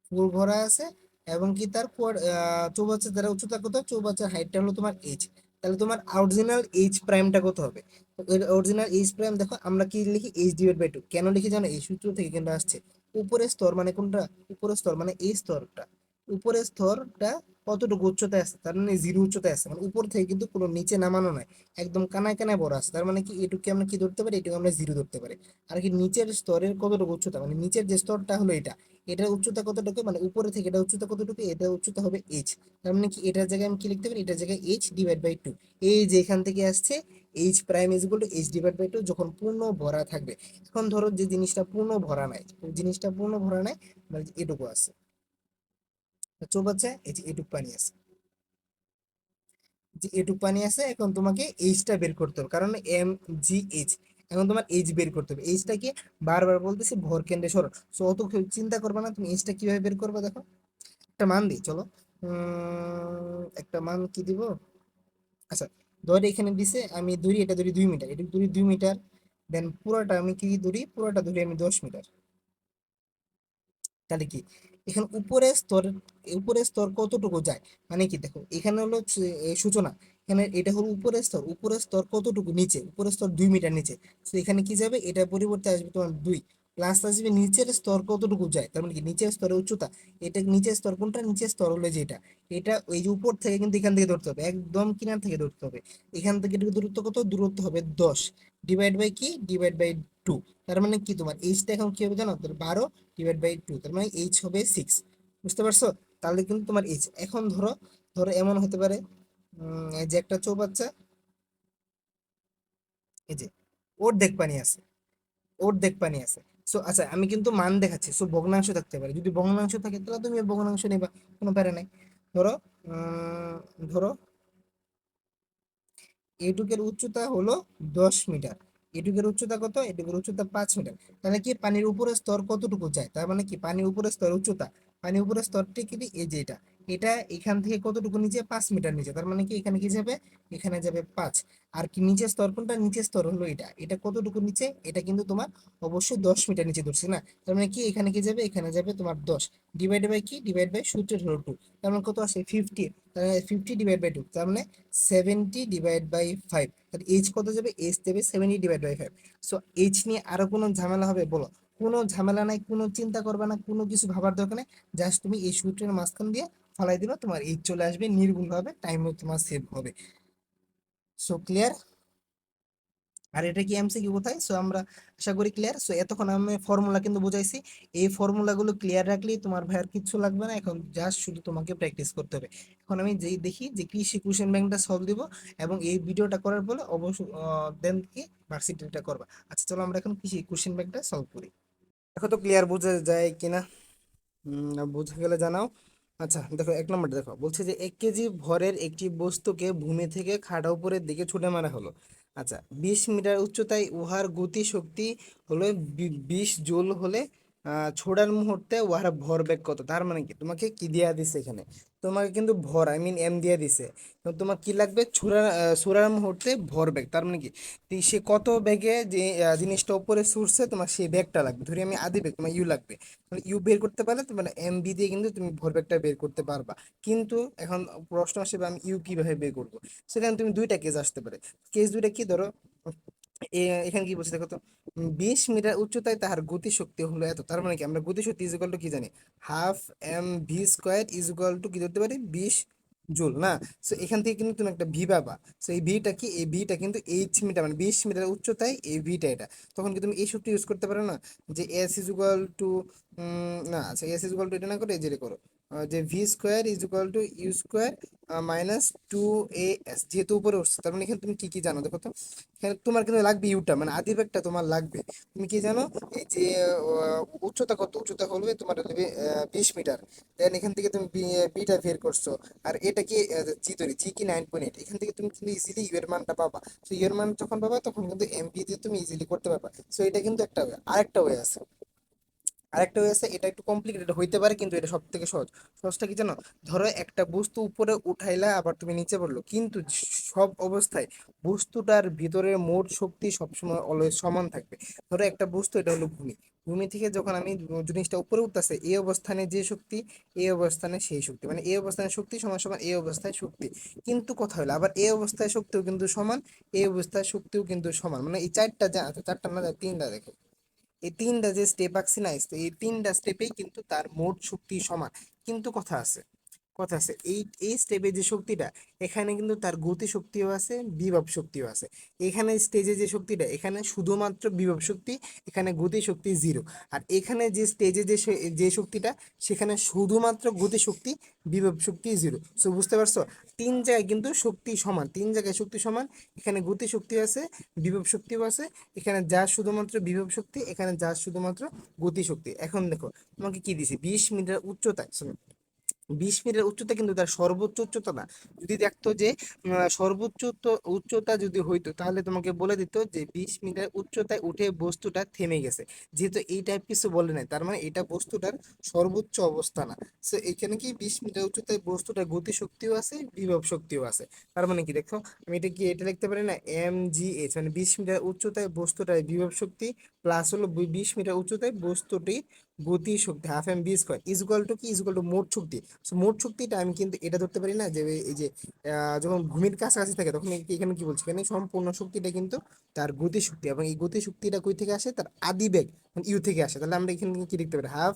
ফুল ভরা আছে, এবং কি তার কুয়ার চৌবাচ্চার দ্বারা উচ্চতা কত? চৌবাচ্চার হাইটটা হলো তোমার এইচ। তাহলে তোমার অরিজিনাল এইচ প্রাইমটা কত হবে? অরিজিনাল এইচ প্রাইম দেখো আমরা কি লিখি? H/2। কেন লিখি জানো? এই সূত্র থেকে কিন্তু আসছে। উপরের স্তর মানে কোনটা? উপরের স্তর মানে এই স্তরটা, উপরের স্তরটা কতটুকু উচ্চতায় আছে? তার মানে 0 উচ্চতায় আছে, মানে উপর থেকে কিন্তু কোনো নিচে নামানো নাই, একদম কানায় কানায় বড় আছে। তার মানে কি এটুকু আমরা কি ধরতে পারি? এটুকু আমরা 0 ধরতে পারি। আর কি নিচের স্তরের কতটুকু উচ্চতা, মানে নিচের যে স্তরটা হলো এটা, এটার উচ্চতা কতটুকু, মানে উপরে থেকে এটা উচ্চতা কতটুকু? এটা উচ্চতা হবে এইচ। তার মানে কি এটার জায়গায় আমি কি লিখতে পারি? এটার জায়গায় H/2। এই যে এখান থেকে আসছে H prime is equal two H/2 যখন পূর্ণ ভরা থাকবে। এখন ধরো যে জিনিসটা পূর্ণ ভরা নাই, জিনিসটা পূর্ণ ভরা নাই, মানে যে এটুকু আছে, চৌবাচ্চা এই যে এটুকু পানি আছে, যে এটুকু পানি আছে, এখন তোমাকে এইচটা বের করতে হবে, কারণ MGH। এখন তোমার এইচ বের করতে হবে। এইচটা কি? বারবার বলতেছি ভর কেন্দ্রে সরো। সো অত চিন্তা করবে না, তুমি এইচটা কিভাবে বের করবে দেখো। একটা মান দিই চলো। একটা মান কি দিব? আচ্ছা, ধরে এখানে দিছে আমি ধরি, এটা ধরি 2 মিটার, এটা ধরি 2 মিটার, দেন পুরোটা আমি কি ধরি? পুরোটা ধরি আমি 10 মিটার। তাহলে কি এখানে উপরের স্তর কতটুকু যায়? মানে কি দেখো, এখানে হলো সূচনা, এখানে এটা হলো উপরের স্তর কতটুকু নিচে? উপরের স্তর 2 মিটার নিচে। তো এখানে কি যাবে? এটা পরিবর্তে আসবে তোমার 2, প্লাস আসবে নিচের স্তর কতটুকু যায়, তার মানে কি নিচের স্তরের উচ্চতা। এটা নিচের স্তর কোনটা? নিচের স্তর হলো যেটা, এটা ওই যে উপর থেকে কিন্তু এখান থেকে ধরতে হবে, একদম কিনার থেকে ধরতে হবে। এখান থেকে দূরত্ব কত? দূরত্ব হবে 10, ডিভাইড বাই কি? Divide by 2। তার মানে কি তোমার এইচটা এখন কি হবে জানো? 12/2, তার মানে এইচ হবে 6। বুঝতে পারছো? তাহলে কিন্তু তোমার এইচ এখন ধরো, এমন হতে পারে এই যে একটা চৌবাচ্চা, এই যে অর্ধেক পানি আছে, অর্ধেক পানি আছে। সো আচ্ছা, আমি কিন্তু মান দেখাচ্ছি, সো ভগ্নাংশ থাকতে পারে, যদি ভগ্নাংশ থাকে তাহলে তুমি ভগ্নাংশ নেবা, কোনো প্যারা নাই। ধরো ধরো এটুকের উচ্চতা হলো 10 মিটার, এটুকের উচ্চতা কত? এটুকের উচ্চতা 5 মিটার। তাহলে কি পানির উপরের স্তর কতটুকু যায়? তার মানে কি পানির উপরের স্তর উচ্চতা, পানির উপরের স্তরটি কি? এই যে এটা, এটা এখান থেকে কতটুকু নিচে? 5 মিটার নিচে। তার মানে কি এখানে কি যাবে? এখানে যাবে 5। আর কি নিচের স্তর কোনটা? নিচের স্তর হলো এটা, এটা কতটুকু নিচে? এটা কিন্তু তোমার অবশ্যই 10 মিটার নিচে ধরছি না। তার মানে কি এখানে কি যাবে? এখানে যাবে তোমার 10, ডিভাইড বাই কি? ডিভাইড বাই সূত্রের হলো 2। তার মানে কত আসে? 50। তার মানে 50/2, তার মানে 70/5। তাহলে এইচ কত যাবে? এইচ দেবে 70/5। সো এইচ নিয়ে আরো কোনো ঝামেলা হবে বলো? কোনো ঝামেলা নাই, কোনো চিন্তা করবে না, কোনো কিছু ভাবার দরকার নেই। জাস্ট তুমি এই সূত্রের মাঝখান দিয়ে ফালাই দিবা, তোমার এইচ চলে আসবে নির্ভুল ভাবে, টাইমও তোমার সেভ হবে। So clear? আর এটা কি এমসিকিউ কোথায়? সো আমরা আশা করি ক্লিয়ার। সো এতক্ষণ আমি ফর্মুলা কিন্তু বুঝাইছি, এই ফর্মুলাগুলো ক্লিয়ার রাখলেই তোমার ভাইয়ার কিচ্ছু লাগবে না, এখন জাস্ট শুধু তোমাকে প্র্যাকটিস করতে হবে। এখন আমি যেই দেখি যে কৃষি কোশ্চেন ব্যাংকটা সলভ দিব, এবং এই ভিডিওটা করার পরে অবশ্যই দেন কি ভার্সিটিটা করবা। আচ্ছা চলো আমরা এখন কৃষি কোশ্চেন ব্যাংকটা সলভ করি। দেখো তো ক্লিয়ার বোঝা যায় কিনা, বোঝা গেলে জানাও। আচ্ছা দেখো, 1 নম্বর দেখো, বলছে যে 1 কেজি ভরের একটি বস্তুকে ভূমি থেকে খাড়া উপরের দিকে ছুঁড়ে মারা হলো। আচ্ছা, 20 মিটার উচ্চতায় উহার গতি শক্তি হলো 20 জুল হলে ছোড়ার মুহূর্তে উহার ভরবেগ কত? তার মানে কি তোমাকে কি দেয়া দিছে এখানে? তোমাকে কিন্তু ভর, আই মিন এম দিয়ে দিছে। তো তোমার কি লাগবে? ছোড়ার মুহূর্তে ভরবেগ, তার মানে কি সে কত বেগে যে জিনিসটা উপরে ছুটছে, তোমার সেই বেগটা লাগবে। ধরি আমি আদি বেগ, তোমার ইউ লাগবে। ইউ বের করতে পারলে তুমি মানে এমবি দিয়ে কিন্তু তুমি ভরবেগটা বের করতে পারবা। কিন্তু এখন প্রশ্ন আসবে আমি ইউ কিভাবে বের করবো? সেখানে তুমি দুইটা কেস আসতে পারে। কেস দুইটা কি? ধরো এখানে কি বলছে দেখো তো, 20 মিটার উচ্চতায় তাহার গতিশক্তি হলো এত। তার মানে কি আমরা গতিশক্তি ইজ ইকুয়াল টু কি জানি, half M V square is equal to কি ধরতে পারি, 20 জুল না। সো এখান থেকে কিন্তু তুমি একটা ভি পাবা। সো এই ভিটা কি, এই ভিটা কিন্তু 8 মিটার মানে 20 মিটার উচ্চতায় এই ভিটা এটা। তখন কি তুমি এই সূত্র ইউজ করতে পারো না, যে এস ইজ ইকুয়াল টু, না আচ্ছা এস ইজ ইকুয়াল টু এটা না করে এই যে করো, যে v square is equal to u square -2 as, যেহেতু উপরে উঠছে। তার মানে এখানে তুমি কি কি জানো দেখো তো, এখানে তোমার কিন্তু লাগবে ইউটা, মানে আদি বেগটা তোমার লাগবে। তুমি কি জানো, এই যে উচ্চতা কত, উচ্চতা হলো তোমার 20 মিটার। দেন এখান থেকে তুমি বিটা বের করছো। আর এটা কি জি তৈরি, জি কি 9.8, এখান থেকে তুমি কিন্তু ইজিলি ইউ এর মানটা পাবা। তো ইউ এর মান যখন পাবা তখন কিন্তু এমপি দিয়ে তুমি ইজিলি করতে পারবা। সো এটা কিন্তু একটা ওয়ে। আরেকটা ওয়ে আছে, আরেকটা হয়েছে, এটা একটু কমপ্লিকেটেড হইতে পারে কিন্তু এটা সব থেকে সহজ। সহজটা কি জানো, ধরো একটা বস্তু উপরে উঠাইলা আবার তুমি নিচে পড়লো, কিন্তু সব অবস্থায় বস্তুটার ভিতরে মোট শক্তি সবসময় অলওয়েজ সমান থাকবে। ধরো একটা বস্তু, এটা হলো ভূমি, ভূমি থেকে যখন আমি জিনিসটা উপরে উঠতেছে, এই অবস্থানে যে শক্তি, এই অবস্থানে সেই শক্তি, মানে এই অবস্থানে শক্তি সমান সমান এই অবস্থায় শক্তি। কিন্তু কথা হলো আবার এই অবস্থায় শক্তিও কিন্তু সমান, এই অবস্থায় শক্তিও কিন্তু সমান, মানে এই চারটা যা আছে, চারটা না তিনটা দেখো, এই তিনটা যে স্টেপ আঁকছি না, তো এই তিনটা স্টেপেই কিন্তু তার মোট শক্তি সমান। কিন্তু কথা আছে, কথা আছে, এই এই স্টেপে যে শক্তিটা, এখানে কিন্তু তার গতি শক্তিও আছে, বিভব শক্তিও আছে। এখানে স্টেজে যে শক্তিটা, এখানে শুধুমাত্র বিভব শক্তি, এখানে গতি শক্তি জিরো। আর এখানে যে স্টেজে যে শক্তিটা, সেখানে শুধুমাত্র গতি শক্তি, বিভব শক্তি জিরো। সো বুঝতে পারছো, তিন জায়গায় কিন্তু শক্তি সমান, তিন জায়গায় শক্তি সমান। এখানে গতি শক্তি আছে, বিভব শক্তিও আছে, এখানে যা শুধুমাত্র বিভব শক্তি, এখানে যা শুধুমাত্র গতি শক্তি। এখন দেখো তোমাকে কি দিছি, 20 মিটার উচ্চতায়, শোনো 20 মিটার উচ্চতা কিন্তু তার সর্বোচ্চ উচ্চতা না। যদি দেখতো যে সর্বোচ্চ উচ্চতা যদি হইতো, তাহলে তোমাকে বলে দিত যে 20 মিটার উচ্চতায় উঠে বস্তুটা থেমে গেছে। যেহেতু এই টাইপ কিছু বলে নাই, তার মানে এটা বস্তুটার সর্বোচ্চ অবস্থা না। সো এখানে কি 20 মিটার উচ্চতায় বস্তুটার গতি শক্তিও আছে, বিভব শক্তিও আছে। তার মানে কি দেখো, আমি এটা কি এটা লিখতে পারি না, এম জি এইচ, মানে 20 মিটার উচ্চতায় বস্তুটার বিভব শক্তি প্লাস হলো 20 মিটার উচ্চতায় বস্তুটি গতি শক্তি, half M B square is equal to কি, ইজ ইকুয়াল টু মোট শক্তি। সো মোট শক্তিটা আমি কিন্তু এটা ধরতে পারি না, যে এই যে যখন ভূমির কাছাকাছি থাকে তখন এখানে কি বলছি, এখানে সম্পূর্ণ শক্তিটা কিন্তু তার গতি শক্তি, এবং এই গতি শক্তিটা কই থেকে আসে, তার আদি বেগ ইউ থেকে আসে। তাহলে আমরা এখানে কি লিখতে পারি, হাফ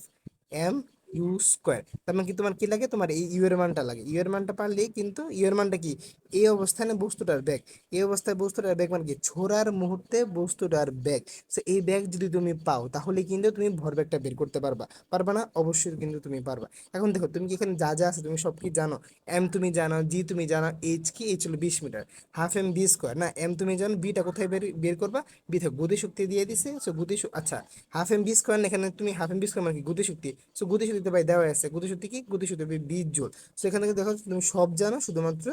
এম ইউ স্কোয়ার। তার মানে কি তোমার কি লাগে, তোমার এই ইউ এর মানটা লাগে। ইউ এর মানটা পারলেই কিন্তু, ইউ এর মানটা কি, এই অবস্থানে বস্তুটার বেগ, এই অবস্থায় বস্তুটার বেগ মানে কি, ছোড়ার মুহূর্তে বস্তুটার বেগ। সো এই বেগ যদি তুমি পাও, তাহলে কিন্তু তুমি ভরবেগটা বের করতে পারবা। পারবা না? অবশ্যই কিন্তু তুমি পারবা। এখন দেখো তুমি কি এখানে যা যা আছে তুমি সব কি জানো, এম তুমি জানো, জি তুমি জানো, এইচ কি, এইচ হলো 20 metre, half M B square না, এম তুমি জানো, বিটা কোথায় বের বের করবা, বি থেকে গতি শক্তি দিয়ে দিছে। সো আচ্ছা হাফ এম বি স্কোয়ার, এখানে তুমি হাফ এম বি স্কোয়ার মানে কি, গতি শক্তি। সো গতি শক্তি তো ভাই দেওয়া আছে, গতি শক্তি কি, গতি শক্তি 20 জুল। সো এখান থেকে দেখো তুমি সব জানো, শুধুমাত্র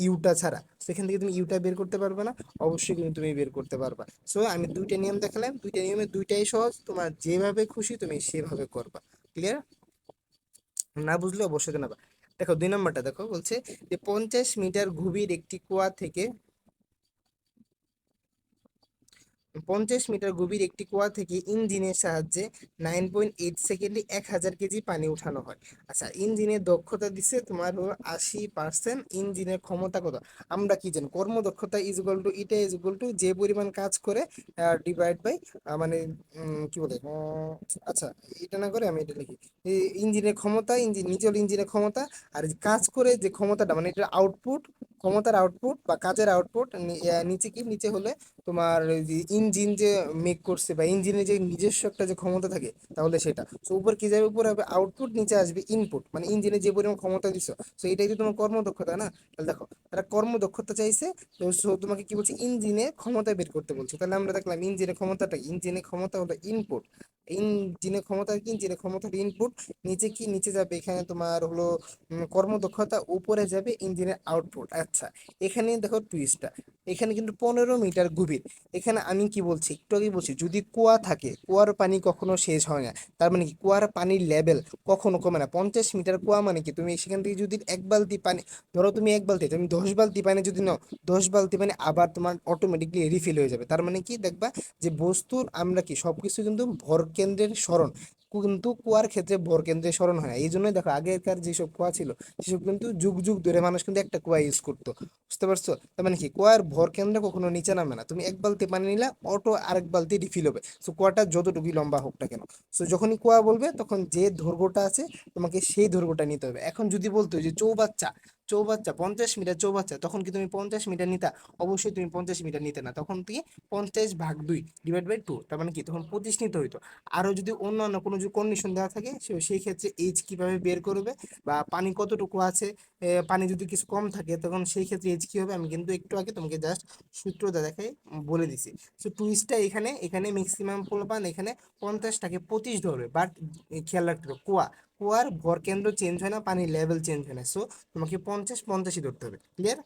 ইউটা ছাড়া। সেখান থেকে তুমি ইউটা বের করতে পারবে না, অবশ্যই কিন্তু তুমি বের করতে পারবা। সো আমি দুইটা নিয়ম দেখালাম, দুইটা নিয়মে দুইটাই সহজ, তোমার যেভাবে খুশি তুমি সেভাবে করবা। ক্লিয়ার? না বুঝলে অবশ্যই জানাবা। দেখো 2 নম্বরটা দেখো, বলছে যে 50 মিটার গভীর একটি কুয়া থেকে, 50 মিটার গভীর একটি কুয়া থেকে ইঞ্জিনের সাহায্যে 9.8 সেকেন্ডে 1,000 কেজি পানি উঠানো হয়। আচ্ছা, ইঞ্জিনের দক্ষতা দিছে তোমার হলো 80%। ইঞ্জিনের ক্ষমতা কত, আমরা কি জানি, কর্মদক্ষতা ইজ ইকুয়াল টু, এটা ইজ ইকুয়াল টু যে পরিমাণ কাজ করে ডিভাইড বাই, মানে কি বলে, আচ্ছা এটা না করে আমি এটা লিখি, ইঞ্জিনের ক্ষমতা, ইঞ্জিন নিচে হলো ইঞ্জিনের ক্ষমতা, আর কাজ করে যে ক্ষমতাটা মানে এটা আউটপুট, ক্ষমতার আউটপুট বা কাজের আউটপুট, নিচে কি, নিচে হলে তোমার ওই যে ইঞ্জিন যে মেক করছে বা ইঞ্জিনের যে নিজস্ব একটা যে ক্ষমতা থাকে, তাহলে সেটা। তো উপর কি যাবে, উপরে হবে আউটপুট, নিচে আসবে ইনপুট, মানে ইঞ্জিনে যে পরিমাণ ক্ষমতা দিছো। তো এটাই তো তোমার কর্মদক্ষতা না। তাহলে দেখো তারা কর্মদক্ষতা চাইছে, তো তোমাকে কি বলছে, ইঞ্জিনে ক্ষমতা বের করতে বলছে। তাহলে আমরা দেখলাম ইঞ্জিনের ক্ষমতাটা, ইঞ্জিনের ক্ষমতা হলো ইনপুট, ইঞ্জিনের ক্ষমতা কি, ইঞ্জিনের ক্ষমতা ইনপুট। নিচে কি, নিচে যাবে এখানে তোমার হলো কর্মদক্ষতা, উপরে যাবে ইঞ্জিনের আউটপুট। আচ্ছা, এখানে দেখো টুইস্টটা, এখানে কিন্তু 15 মিটার গভীর। এখানে আমি কি বলছি, একটু আগে বলছি, যদি কুয়া থাকে, কুয়ার পানি কখনো শেষ হয় না। তার মানে কি, কুয়ার পানির লেভেল কখনো কমে না। 50 মিটার কুয়া মানে কি, তুমি সেখান থেকে যদি 1 বালতি পানি, ধরো তুমি 1 বালতি, তুমি 10 বালতি পানি যদি নাও, 10 বালতি পানি আবার তোমার অটোমেটিকলি রিফিল হয়ে যাবে। তার মানে কি দেখবা, যে বস্তুর আমরা কি সবকিছু কিন্তু ভর কেন্দ্রের সরণ, কিন্তু কুয়ার ক্ষেত্রে ভর কেন্দ্রে সরণ হয় না। এই জন্যই দেখো আগেকার যেসব কুয়া ছিল সেসব কিন্তু যুগ যুগ ধরে মানুষ কিন্তু একটা কুয়া ইউজ করতো। বুঝতে পারছো? তার মানে কি কুয়ার ভর কেন্দ্র কখনো নিচে নামে না। তুমি এক বালতি পানি নিলে অটো আরেক বালতি রিফিল হবে। সো কুয়াটা যতটুকুই লম্বা হোক না কেন, সো যখনই কুয়া বলবে তখন যে দৈর্ঘ্যটা আছে তোমাকে সেই দৈর্ঘ্যটা নিতে হবে। এখন যদি বলতো যে চৌবাচ্চা, চৌবাচ্চা 50 মিটার চৌবাচ্চা, তখন কি তুমি 50 মিটার নিতা? অবশ্যই তুমি 50 মিটার নিতে না, তখন তুমি 50/2 তার মানে কি তখন 25 নিতে হইতো। আরো যদি অন্যান্য কোনো যদি কন্ডিশন দেওয়া থাকে সেই ক্ষেত্রে এইচ কিভাবে বের করবে বা পানি কতটুকু আছে, পানি যদি কিছু কম থাকে তখন সেই ক্ষেত্রে এইচ কি হবে, আমি কিন্তু একটু আগে তোমাকে জাস্ট সূত্রটা দেখে বলে দিছি। সো টুইস্টটা এখানে, এখানে ম্যাক্সিমাম পোলাপান এখানে 50টাকে 25 ধরবে, বাট খেয়াল রাখতে হবে কুয়ার ভর কেন্দ্র চেঞ্জ হয় না, পানির লেভেল চেঞ্জ হয় না। সো তোমাকে 50 50ই ধরতে হবে। ক্লিয়ার?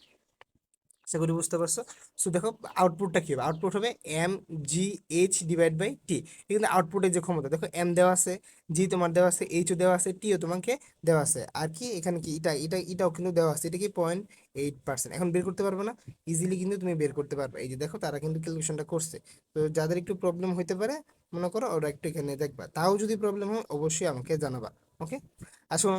আশা করি বুঝতে পারছো। সো দেখো আউটপুটটা কি হবে, আউটপুট হবে mgh/t। কিন্তু আউটপুটের যে ক্ষমতা দেখো, এম দেওয়া আছে, জি তোমার দেওয়া আছে, এইচও দেওয়া আছে, টিও তোমাকে দেওয়া আছে, আর কি এখানে কি এটাও কিন্তু দেওয়া আছে, এটা কি 0.8%। এখন বের করতে পারবে না? ইজিলি কিন্তু তুমি বের করতে পারবে। এই যে দেখো তারা কিন্তু ক্যালকুলেশনটা করছে। তো যাদের একটু প্রবলেম হইতে পারে মনে করো ওরা একটু এখানে দেখবা, তাও যদি প্রবলেম হয় অবশ্যই আমাকে জানাবা। ওকে? আসুন,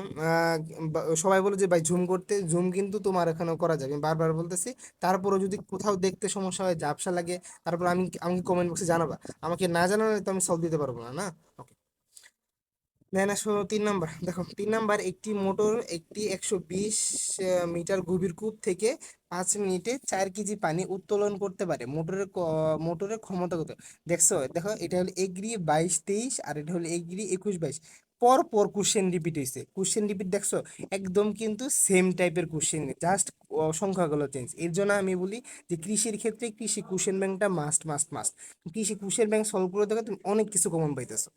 সবাই বলে যে ভাই জুম করতে, জুম কিন্তু তোমার এখানেও করা যাবে, আমি বারবার বলতেছি। তারপরও যদি কোথাও দেখতে সমস্যা হয়, ঝাপসা লাগে, তারপর আমাকে কমেন্ট বক্সে জানাবা। আমাকে না জানালে তো আমি সলভ দিতে পারবো না, না? ওকে। দেন আসো 3 নাম্বার। দেখো 3 নাম্বার, একটি মোটর একটি 120 মিটার গভীর কূপ থেকে 5 মিনিটে 4 কেজি পানি উত্তোলন করতে পারে। মোটরের ক্ষমতা কত? দেখছো? দেখো এটা হলো এগ্রি 22 23, আর এটা হলো এগ্রি 21 22। পর পর কোশ্চেন রিপিট হয়েছে, কোশ্চেন রিপিট দেখছো? একদম কিন্তু সেম টাইপের কোশ্চেন, জাস্ট সংখ্যাগুলো চেঞ্জ। এর জন্য আমি বলি যে কৃষির ক্ষেত্রে কৃষি কোশ্চেন ব্যাংকটা মাস্ট মাস্ট মাস্ট। কৃষি কোশ্চেন ব্যাংক সলভ করে দেখো তুমি অনেক কিছু কমন পাইতেছো।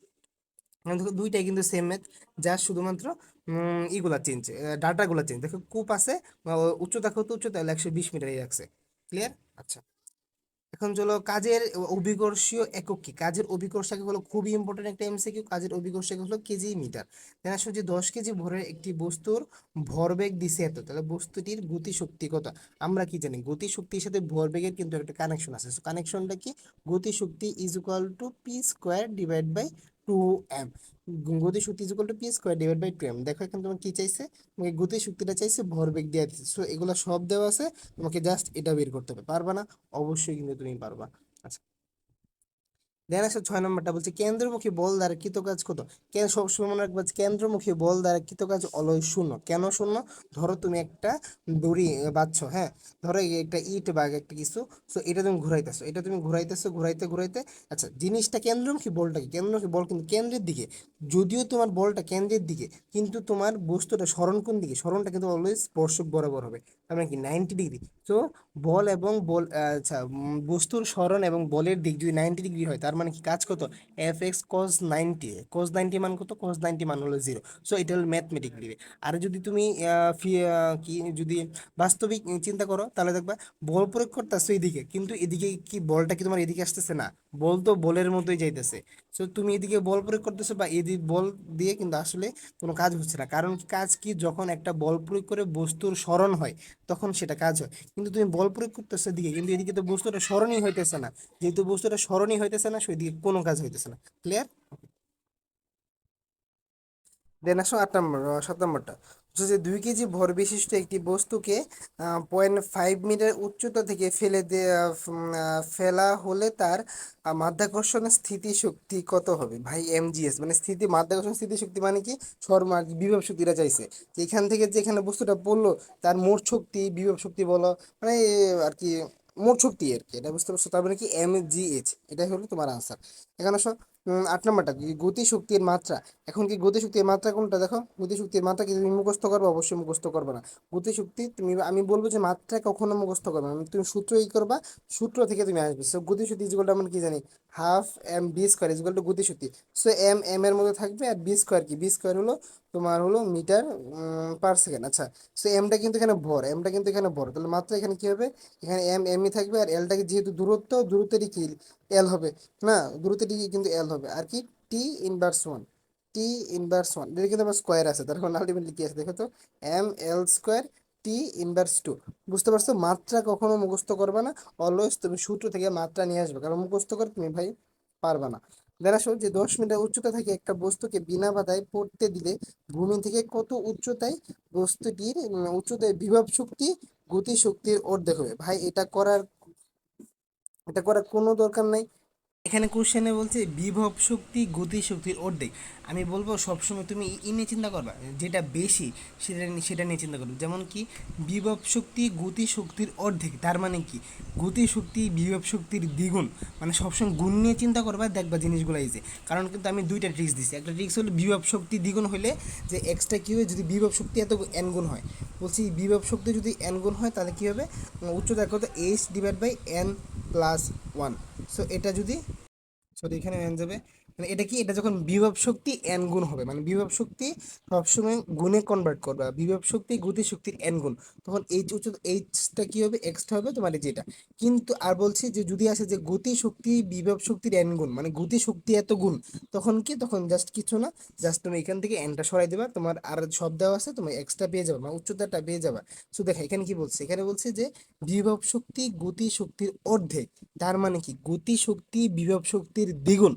এখন দেখো দুইটাই কিন্তু সেম ম্যাথ, যা শুধুমাত্র ইগুলা চেঞ্জ, ডাটাগুলো চেঞ্জ। দেখো কূপ আছে, উচ্চতা কত, উচ্চতা হলো 120 মিটারই রাখছে। ক্লিয়ার? আচ্ছা, এখন চলো কাজের অভিকর্ষীয় একক কি? কাজের অভিকর্ষ একক হলো খুবই ইম্পর্টেন্ট একটা এমসিকিউ। কাজের অভিকর্ষ একক হলো কেজি মিটার। দেন আসো যে 10 কেজি ভরের একটি বস্তুর ভরবেগ দিছে এত, তাহলে বস্তুটির গতিশক্তি কত? আমরা কি জানি গতিশক্তির সাথে ভরবেগের কিন্তু একটা কানেকশন আছে। কানেকশনটা কি? গতিশক্তি is equal to P square divide by 2m। গতিশক্তি is equal to P square divide by 2m। দেখো এখানে তোমার কি চাইছে? তোমাকে গতিশক্তিটা চাইছে, ভরবেগ দেওয়া দিচ্ছে। সো এগুলো সব দেওয়া আছে, তোমাকে জাস্ট এটা বের করতে হবে। পারবা না? অবশ্যই কিন্তু তুমি পারবা। আচ্ছা, দেন আসে 6 নম্বরটা, বলছে কেন্দ্রমুখী বল দ্বারা কৃত কাজ কত? সবসময় মনে রাখবা যে কেন্দ্রমুখী বল দ্বারা কৃত কাজ অলয় শূন্য। কেন শূন্য? ধরো তুমি একটা দড়ি বাঁধছো, হ্যাঁ, ধরো এই একটা ইট বা একটা কিছু, সো এটা তুমি ঘুরাইতেছো, এটা তুমি ঘুরাইতেছো, ঘুরাইতে ঘুরাইতে, আচ্ছা জিনিসটা কেন্দ্রমুখী, বলটা কি কেন্দ্রমুখী? বল কিন্তু কেন্দ্রের দিকে। যদিও তোমার বলটা কেন্দ্রের দিকে, কিন্তু তোমার বস্তুটা সরণ কোন দিকে? সরণটা কিন্তু অলওয়েজ স্পর্শক বরাবর হবে, তার মানে কি 90 ডিগ্রি। তো বল এবং বল, আচ্ছা, বস্তুর সরণ এবং বলের দিক যদি 90 ডিগ্রি হয়, তার মানে কি কাজ কত? F(x)cos 90। cos 90 মান কত? cos 90 মান হলো 0। সো এটা হলো ম্যাথমেটিক্যালি। আর যদি তুমি কি যদি বাস্তবিক চিন্তা করো, তাহলে দেখবা বল প্রয়োগ করতেছো এদিকে, কিন্তু এদিকে কি বলটা কি তোমার এদিকে আসতেছে না? বল তো বলের মতোই যাইতেছে। সো তুমি এদিকে বল প্রয়োগ করতেছো বা এদিকে বল দিয়ে, কিন্তু আসলে কোনো কাজ হচ্ছে না। কারণ কাজ কি? যখন একটা বল প্রয়োগ করে বস্তুর সরণ হয় তখন সেটা কাজ হয়। কিন্তু তুমি বল প্রয়োগ করতেছো এদিকে, কিন্তু এদিকে তো বস্তুটা স্মরণই হইতেছে না। যেহেতু বস্তুটা স্মরণই হইতেছে না, সেদিকে কোনো কাজ হইতেছে না। ক্লিয়ার? দেন আসো 8 নম্বর, 7 নম্বরটা হচ্ছে যে 2 কেজি ভর বিশিষ্ট একটি বস্তুকে 0.5 মিটার উচ্চতা থেকে ফেলা হলে তার মাধ্যাকর্ষণ স্থিতিশক্তি কত হবে? ভাই এমজিএস মানে মাধ্যাকর্ষণ স্থিতিশক্তি মানে কি? বিভব শক্তিটা চাইছে, যে এখান থেকে যে এখানে বস্তুটা পড়লো, তার মোট শক্তি, বিভব শক্তি বলো, মানে আর কি মোট শক্তি আর কি, এটা বুঝতে পারছো? তার মানে কি এমজিএইচ, এটাই হলো তোমার আনসার। এখানে আসো 8 নম্বরটা কি? গতিশক্তির মাত্রা। এখন কি গতিশক্তির মাত্রা কোনটা? দেখো গতিশক্তির মাত্রা কি তুমি মুখস্থ করবে? অবশ্যই মুখস্থ করবে না। গতিশক্তি তুমি, আমি বলবো যে মাত্রা কখনো মুখস্থ করবে না, তুমি সূত্র ই করবা, সূত্র থেকে তুমি আসবে। সো গতিশক্তি ইকুয়াল আমরা কি জানি? Half M B square equal to গতিশক্তি। সো এম এম এর মধ্যে থাকবে, আর বি স্কোয়ার কি? বি স্কোয়ার হলো তোমার হলো মিটার পার সেকেন্ড। আচ্ছা, সো এমটা কিন্তু এখানে ভর, এমটা কিন্তু এখানে ভর, তাহলে মাত্রা এখানে কি হবে? এখানে এম এমই থাকবে, আর এলটাকে যেহেতু দূরত্ব, দূরত্বেরই কি এল হবে, না দূরত্বটি কিন্তু এল হবে। আর কি? T−1, T−1, এটা কিন্তু আমার স্কোয়ার আছে, তার মানে আলটিমেটলি কি আছে দেখো তো? ml² T−2। বুঝতে পারছো? মাত্রা কখনো মুখস্থ করবে না, অলওয়েজ তুমি সূত্র থেকে মাত্রা নিয়ে আসবে, কারণ মুখস্থ করে তুমি ভাই পারবে না। দেন আসো যে 10 মিটার উচ্চতা থেকে একটা বস্তুকে বিনা বাধায় পড়তে দিলে ভূমি থেকে কত উচ্চতায় বস্তুটির উচ্চতায় বিভব শক্তি গতি শক্তির অর্ধেক হবে। ভাই এটা করার কোনো দরকার নাই। এখানে কোশ্চেনে বলছে বিভব শক্তি গতি শক্তির অর্ধেক। আমি বলবো সবসময় তুমি নিয়ে চিন্তা করবা, যেটা বেশি সেটা নিয়ে চিন্তা করবে। যেমন কি বিভব শক্তি গতি শক্তির অর্ধেক, তার মানে কি গতি শক্তি বিভব শক্তির দ্বিগুণ, মানে সবসময় গুণ নিয়ে চিন্তা করবা, দেখবা জিনিসগুলো ইজি। কারণ কিন্তু আমি দুইটা ট্রিক্স দিচ্ছি। একটা ট্রিক্স হলো বিভব শক্তি দ্বিগুণ হলে যে এক্সট্রা কী হবে, যদি বিভব শক্তি এত এন গুণ হয়, বলছি বিভব শক্তি যদি এন গুণ হয় তাহলে কী হবে, উচ্চতা কত h divide by N plus one. So এটা যদি, সরি এখানে এন যাবে, মানে এটা কি, এটা যখন বিভব শক্তি এন গুণ হবে, মানে বিভব শক্তি সবসময় গুণে কনভার্ট করবে, বিভব শক্তি গতি শক্তির এন গুণ, তখন এইচ উচ্চতা এইচটা কি হবে, এক্সটা হবে তোমার এই যেটা। কিন্তু আর বলছি যে যদি আসে যে গতি শক্তি বিভব শক্তির এন গুণ, মানে গতি শক্তি এত গুণ, তখন কি, তখন জাস্ট কিছু না, জাস্ট তুমি এখান থেকে এনটা সরাই দেবা, তোমার আর সব দেওয়া আছে, তুমি এক্সট্রা পেয়ে যাবে, মানে উচ্চতাটা পেয়ে যাবে। সো দেখো এখানে কি বলছে, এখানে বলছে যে বিভব শক্তি গতি শক্তির অর্ধেক, তার মানে কি গতি শক্তি বিভব শক্তির দ্বিগুণ।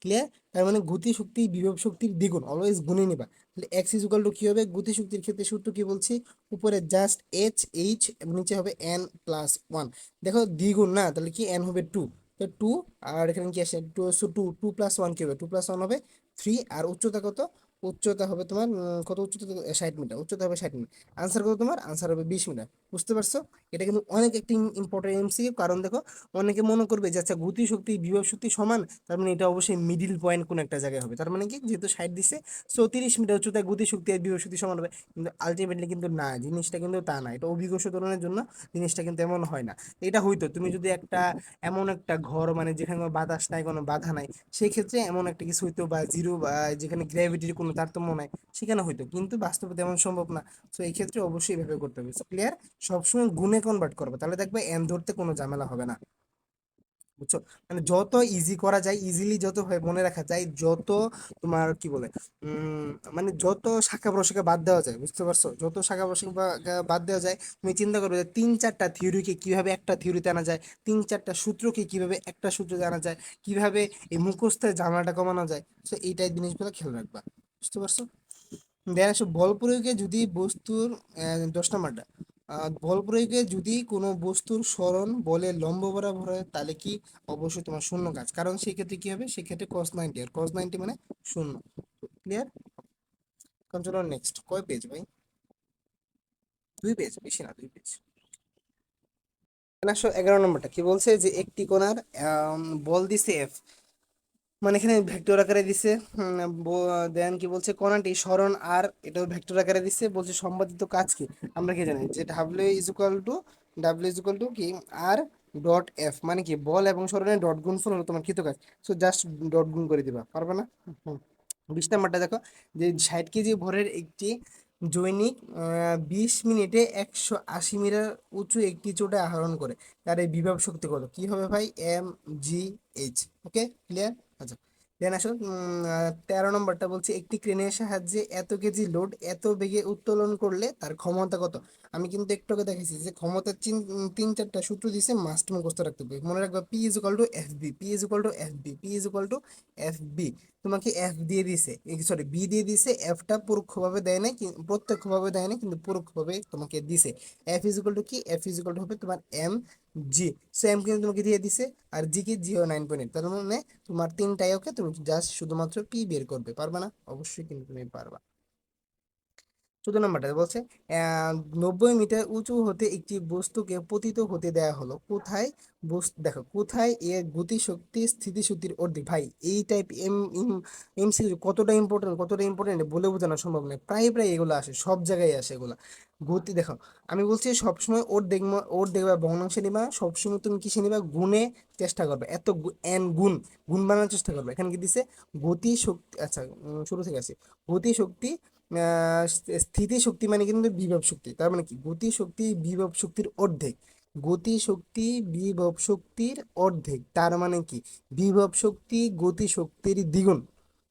ক্লিয়ার? তার মানে গতি শক্তি বিভব শক্তির দ্বিগুণ, অলওয়েজ গুণে নিবা। তাহলে এক্স ইজ ইকুয়াল টু কি হবে, গতি শক্তির ক্ষেত্রে সূত্র কি বলছি, উপরে জাস্ট এইচ এইচ, নিচে হবে এন প্লাস ওয়ান। দেখো দ্বিগুণ না, তাহলে কি এন হবে টু, তো টু, আর এখানে কি আসে two, so two two plus one কি হবে, টু প্লাস ওয়ান হবে থ্রি। আর উচ্চতা কত, উচ্চতা হবে তোমার কত, উচ্চতা 60 মিটার, উচ্চতা হবে 60 মিটার। আনসার কত তোমার, আনসার হবে 20 মিটার। বুঝতে পারছো? এটা কিন্তু অনেক একটি ইম্পর্টেন্ট এমসিকিউ। কারণ দেখো অনেকে মনে করবে যে আচ্ছা গতি শক্তি বিভব শক্তি সমান, তার মানে এটা অবশ্যই মিডিল পয়েন্ট কোন একটা জায়গায় হবে, তার মানে কি যেহেতু 60 দিছে, সো 30 মিটার উচ্চতায় গতি শক্তি আর বিভব শক্তি সমান হবে। কিন্তু আলটিমেটলি কিন্তু না, জিনিসটা কিন্তু তা না, এটা অভিজ্ঞ ধরনের জন্য জিনিসটা কিন্তু এমন হয় না। এটা হইতো তুমি যদি একটা এমন একটা ঘর, মানে যেখানে কোনো বাতাস নাই, কোনো বাধা নাই, সেই ক্ষেত্রে এমন একটা কিছু হইতো, বা জিরো, বা যেখানে গ্র্যাভিটির কোনো তারতম্য নাই, সেখানে হইতো, কিন্তু বাস্তবে তেমন সম্ভব না। সো এই ক্ষেত্রে অবশ্যই এভাবে করতে হবে। ক্লিয়ার? সবসময় গুণে কনভার্ট করবে, তাহলে দেখবে এন ধরতে কোনো ঝামেলা হবে না। বুঝছো? মানে যত ইজি করা যায়, ইজিলি যত হয় মনে রাখা যায়, যত তোমার কি বলে, উম মানে যত শাখা প্রশাখা বাদ দেওয়া যায়, বুঝতে পারছো, যত শাখা প্রশাখা বাদ দেওয়া যায়, তুমি চিন্তা করবে যে 3-4টা থিওরিকে কিভাবে একটা থিওরিতে আনা যায়, 3-4টা সূত্রকে কিভাবে একটা সূত্রে আনা যায়, কিভাবে এই মুখস্থের ঝামেলাটা কমানো যায়। তো এইটাই জিনিসগুলো খেয়াল রাখবা। বুঝতে পারছো? দেন আসো বল প্রয়োগে যদি বস্তুর 10 নাম্বারটা, বল প্রয়োগে যদি কোনো বস্তুর সরণ বলে লম্ব বরাবর হয়, তাহলে কি, অবশ্যই তোমার শূন্য কাজ, কারণ সেই ক্ষেত্রে কি হবে, সেক্ষেত্রে cos 90, আর cos 90 মানে শূন্য। ক্লিয়ার? এখন চলো নেক্সট, কয় পেজ ভাই, 2 পেজ, বেশি না 2 পেজ। আসো 11 নম্বরটা কি বলছে, যে একটি কোণার বল দিছে এফ, মানে এখানে ভেক্টর আকারে দিছে। দেন কি বলছে, কোণাটি সরণ আর, এটাও ভেক্টর আকারে দিছে, বলছে সম্পাদিত কাজ কি। আমরা কি জানি যে ডাব্লিউ ইজ ইকুয়াল টু কি, আর ডট এফ, মানে কি বল এবং সরণের ডট গুণফল হলো তোমার কৃত কাজ। সো জাস্ট ডট গুণ করে দিবা, পারবে না? হুম। 20 নাম্বারটা দেখো, যে 60 কেজি ভরের একটি জৈনিক 20 মিনিটে 180 মিটার উঁচু একটি চোটে আহরণ করে, তার এই বিভব শক্তি কত, কি হবে ভাই, এম জি এইচ। ওকে, ক্লিয়ার? আচ্ছা, দেন আসো 13 নম্বরটা বলছে, একটি ক্রেনের সাহায্যে এত কেজি লোড এত বেগে উত্তোলন করলে তার ক্ষমতা কত। আমি কিন্তু একটু আগে দেখেছি যে ক্ষমতার 3-4টা সূত্র দিছে, মাস্ট মুখস্থ রাখতে হবে। মনে রাখবা, p is equal to f v, p is equal to f v, p is equal to f v. তোমাকে এফ দিয়ে দিছে, সরি বি দিয়ে দিছে, এফটা পরোক্ষভাবে দেয় না, প্রত্যক্ষভাবে দেয় না, কিন্তু পরোক্ষভাবে তোমাকে দিছে। এফ ইজ ইকুয়াল টু কি, এফ ইজ ইকুয়াল টু হবে তোমার এম জি। সো এম কিন্তু তোমাকে দিয়ে দিছে, আর জি কি, জিও 9.8, তার মানে তোমার তিনটাই ওকে, তুমি জাস্ট শুধুমাত্র পি বের করবে, পারবা না? অবশ্যই কিন্তু তুমি পারবা। 14 নম্বরটা বলছে, 90 মিটার উঁচু হতে একটি বস্তুকে পতিত হতে দেয়া হলো, কোথায় বস্তু, দেখো কোথায় এর গতিশক্তি স্থিতিশক্তির অর্ধেক। ভাই এই টাইপ এমসিকিউ কতটা ইম্পর্টেন্ট বলে বোঝানো সম্ভব নয়, প্রায় প্রায় এগুলো আসে, সব জায়গায় আসে এগুলো। গতি দেখো, আমি বলছি সবসময় ওর দেখবা ভগ্নাংশে নিবা, সবসময় তুমি কিসে নিবা, গুণে চেষ্টা করবে, এত এন গুণ, গুণ বানানোর চেষ্টা করবে। এখানে কি দিছে, গতি শক্তি, আচ্ছা শুরু থেকে আসি, গতি শক্তি স্থিতি শক্তি মানে কিন্তু বিভব শক্তি, তার মানে কি গতি শক্তি বিভব শক্তির অর্ধেক, গতি শক্তি বিভব শক্তির অর্ধেক, তার মানে কি বিভব শক্তি গতি শক্তির দ্বিগুণ।